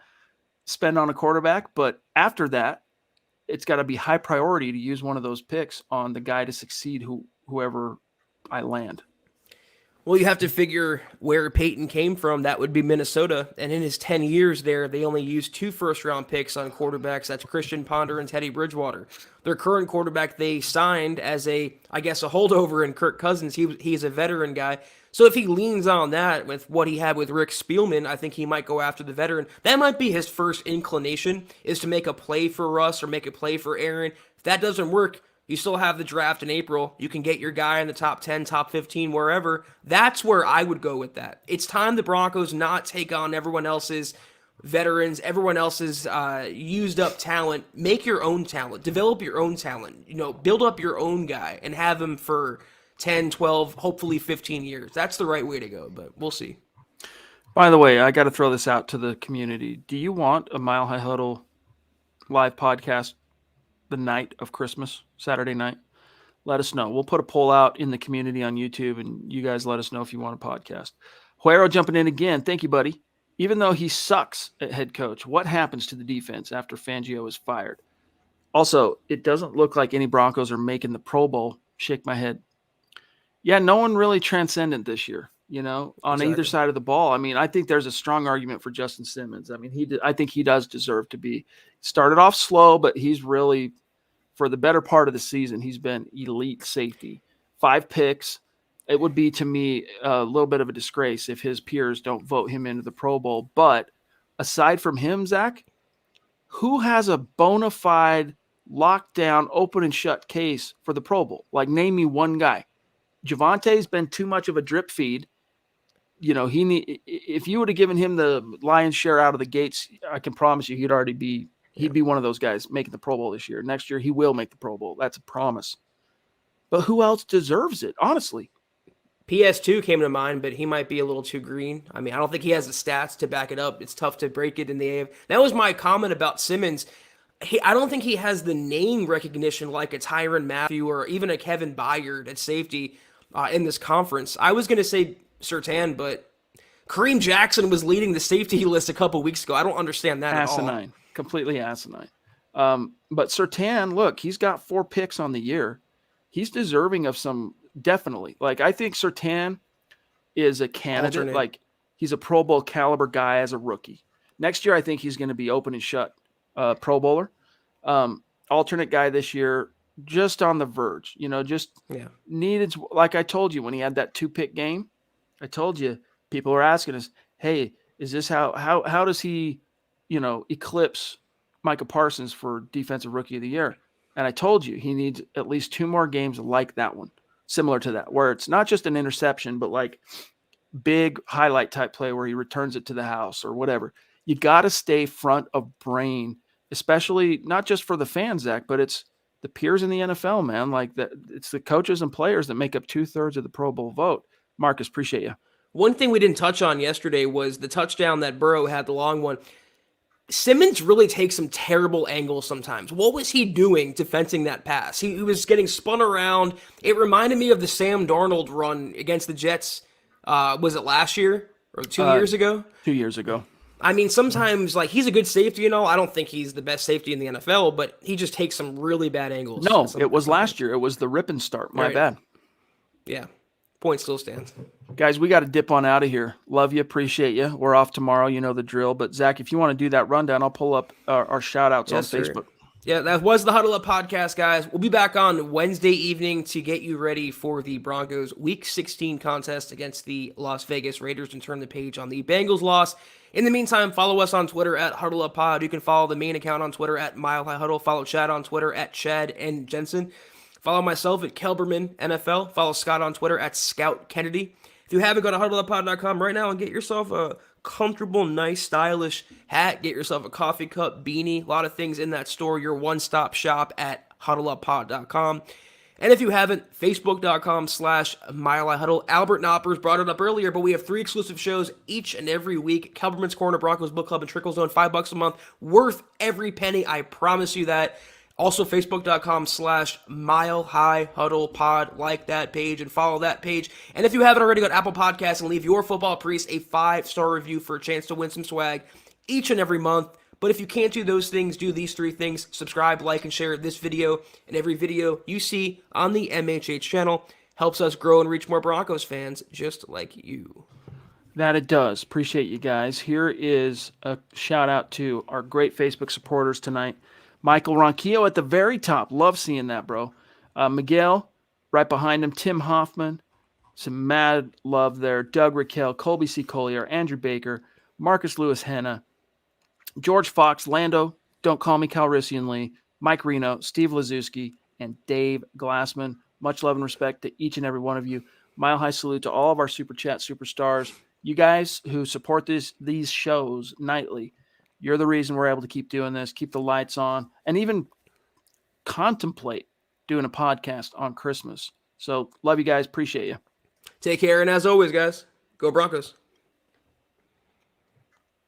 spend on a quarterback. But after that, it's got to be high priority to use one of those picks on the guy to succeed whoever I land. Well, you have to figure where Peyton came from. That would be Minnesota. And in his 10 years there, they only used 2 first-round picks on quarterbacks. That's Christian Ponder and Teddy Bridgewater. Their current quarterback they signed as a holdover in Kirk Cousins. He's a veteran guy. So if he leans on that with what he had with Rick Spielman, I think he might go after the veteran. That might be his first inclination, is to make a play for Russ or make a play for Aaron. If that doesn't work, You still have the draft in April. You can get your guy in the top 10, top 15, wherever. That's where I would go with that. It's time the Broncos not take on everyone else's veterans, everyone else's used up talent. Make your own talent. Develop your own talent. Build up your own guy and have him for 10, 12, hopefully 15 years. That's the right way to go, but we'll see. By the way, I got to throw this out to the community. Do you want a Mile High Huddle live podcast the night of Christmas, Saturday night? Let us know. We'll put a poll out in the community on YouTube, and you guys let us know if you want a podcast. Huero jumping in again. Thank you, buddy. Even though he sucks at head coach, what happens to the defense after Fangio is fired? Also, it doesn't look like any Broncos are making the Pro Bowl. Shake my head. Yeah, no one really transcendent this year, on Exactly. either side of the ball. I mean, I think there's a strong argument for Justin Simmons. I mean, I think he does deserve to be. Started off slow, but he's really, for the better part of the season, he's been elite safety. 5 picks. It would be, to me, a little bit of a disgrace if his peers don't vote him into the Pro Bowl. But aside from him, Zach, who has a bona fide, lockdown, open and shut case for the Pro Bowl? Like, name me one guy. Javante's been too much of a drip feed. If you would have given him the lion's share out of the gates, I can promise you he'd be one of those guys making the Pro Bowl this year. Next year, he will make the Pro Bowl. That's a promise. But who else deserves it, honestly? PS2 came to mind, but he might be a little too green. I mean, I don't think he has the stats to back it up. It's tough to break it in the AF. That was my comment about Simmons. I don't think he has the name recognition like a Tyrann Mathieu or even a Kevin Byard at safety in this conference. I was going to say Surtain, but Kareem Jackson was leading the safety list a couple weeks ago. I don't understand that asinine. at all. Completely asinine. But Surtain, look, he's got 4 picks on the year. He's deserving of some, definitely. Like, I think Surtain is a candidate. Alternate. Like, he's a Pro Bowl caliber guy as a rookie. Next year, I think he's going to be open and shut Pro Bowler. Alternate guy this year, just on the verge, needed. Like I told you, when he had that 2-pick game, I told you, people were asking us, hey, is this how does he, eclipse Micah Parsons for defensive rookie of the year? And I told you, he needs at least 2 more games like that one, similar to that, where it's not just an interception, but like big highlight type play where he returns it to the house or whatever. You got to stay front of brain, especially not just for the fans, Zach, but it's the peers in the NFL, man. Like, it's the coaches and players that make up 2/3 of the Pro Bowl vote. Marcus, appreciate you. One thing we didn't touch on yesterday was the touchdown that Burrow had, the long one. Simmons really takes some terrible angles sometimes. What was he doing defending that pass? He was getting spun around. It reminded me of the Sam Darnold run against the Jets. Was it last year or 2 years ago? 2 years ago. I mean, sometimes, like, he's a good safety and all. I don't think he's the best safety in the NFL, but he just takes some really bad angles. No, it was last year. It was the rip and start. My bad. Yeah. Point still stands. Guys, we got to dip on out of here. Love you. Appreciate you. We're off tomorrow. You know the drill. But, Zach, if you want to do that rundown, I'll pull up our shout-outs on Facebook. Yeah, that was the Huddle Up podcast, guys. We'll be back on Wednesday evening to get you ready for the Broncos Week 16 contest against the Las Vegas Raiders and turn the page on the Bengals loss. In the meantime, follow us on Twitter at HuddleUpPod. You can follow the main account on Twitter at Mile High Huddle. Follow Chad on Twitter at Chad and Jensen. Follow myself at Kelberman NFL. Follow Scott on Twitter at Scout Kennedy. If you haven't, go to HuddleUpPod.com right now and get yourself a comfortable, nice, stylish hat. Get yourself a coffee cup, beanie, a lot of things in that store. Your one-stop shop at HuddleUpPod.com. And if you haven't, Facebook.com/Mile High Huddle. Albert Knoppers brought it up earlier, but we have 3 exclusive shows each and every week. Kelberman's Corner, Broncos Book Club, and Trickle Zone, $5 a month. Worth every penny, I promise you that. Also, Facebook.com/Mile High Huddle Pod. Like that page and follow that page. And if you haven't already, go to Apple Podcasts and leave your football priest a 5-star review for a chance to win some swag each and every month. But if you can't do those things, do these 3 things. Subscribe, like, and share this video and every video you see on the MHH channel. Helps us grow and reach more Broncos fans just like you. That it does. Appreciate you guys. Here is a shout out to our great Facebook supporters tonight. Michael Ronquillo at the very top. Love seeing that, bro. Miguel, right behind him. Tim Hoffman. Some mad love there. Doug Raquel, Colby C. Collier, Andrew Baker, Marcus Lewis Henna, George Fox, Lando, Don't Call Me Calrissian Lee, Mike Reno, Steve Lazuski, and Dave Glassman. Much love and respect to each and every one of you. Mile high salute to all of our Super Chat superstars. You guys who support these shows nightly, you're the reason we're able to keep doing this, keep the lights on, and even contemplate doing a podcast on Christmas. So love you guys. Appreciate you. Take care. And as always, guys, go Broncos.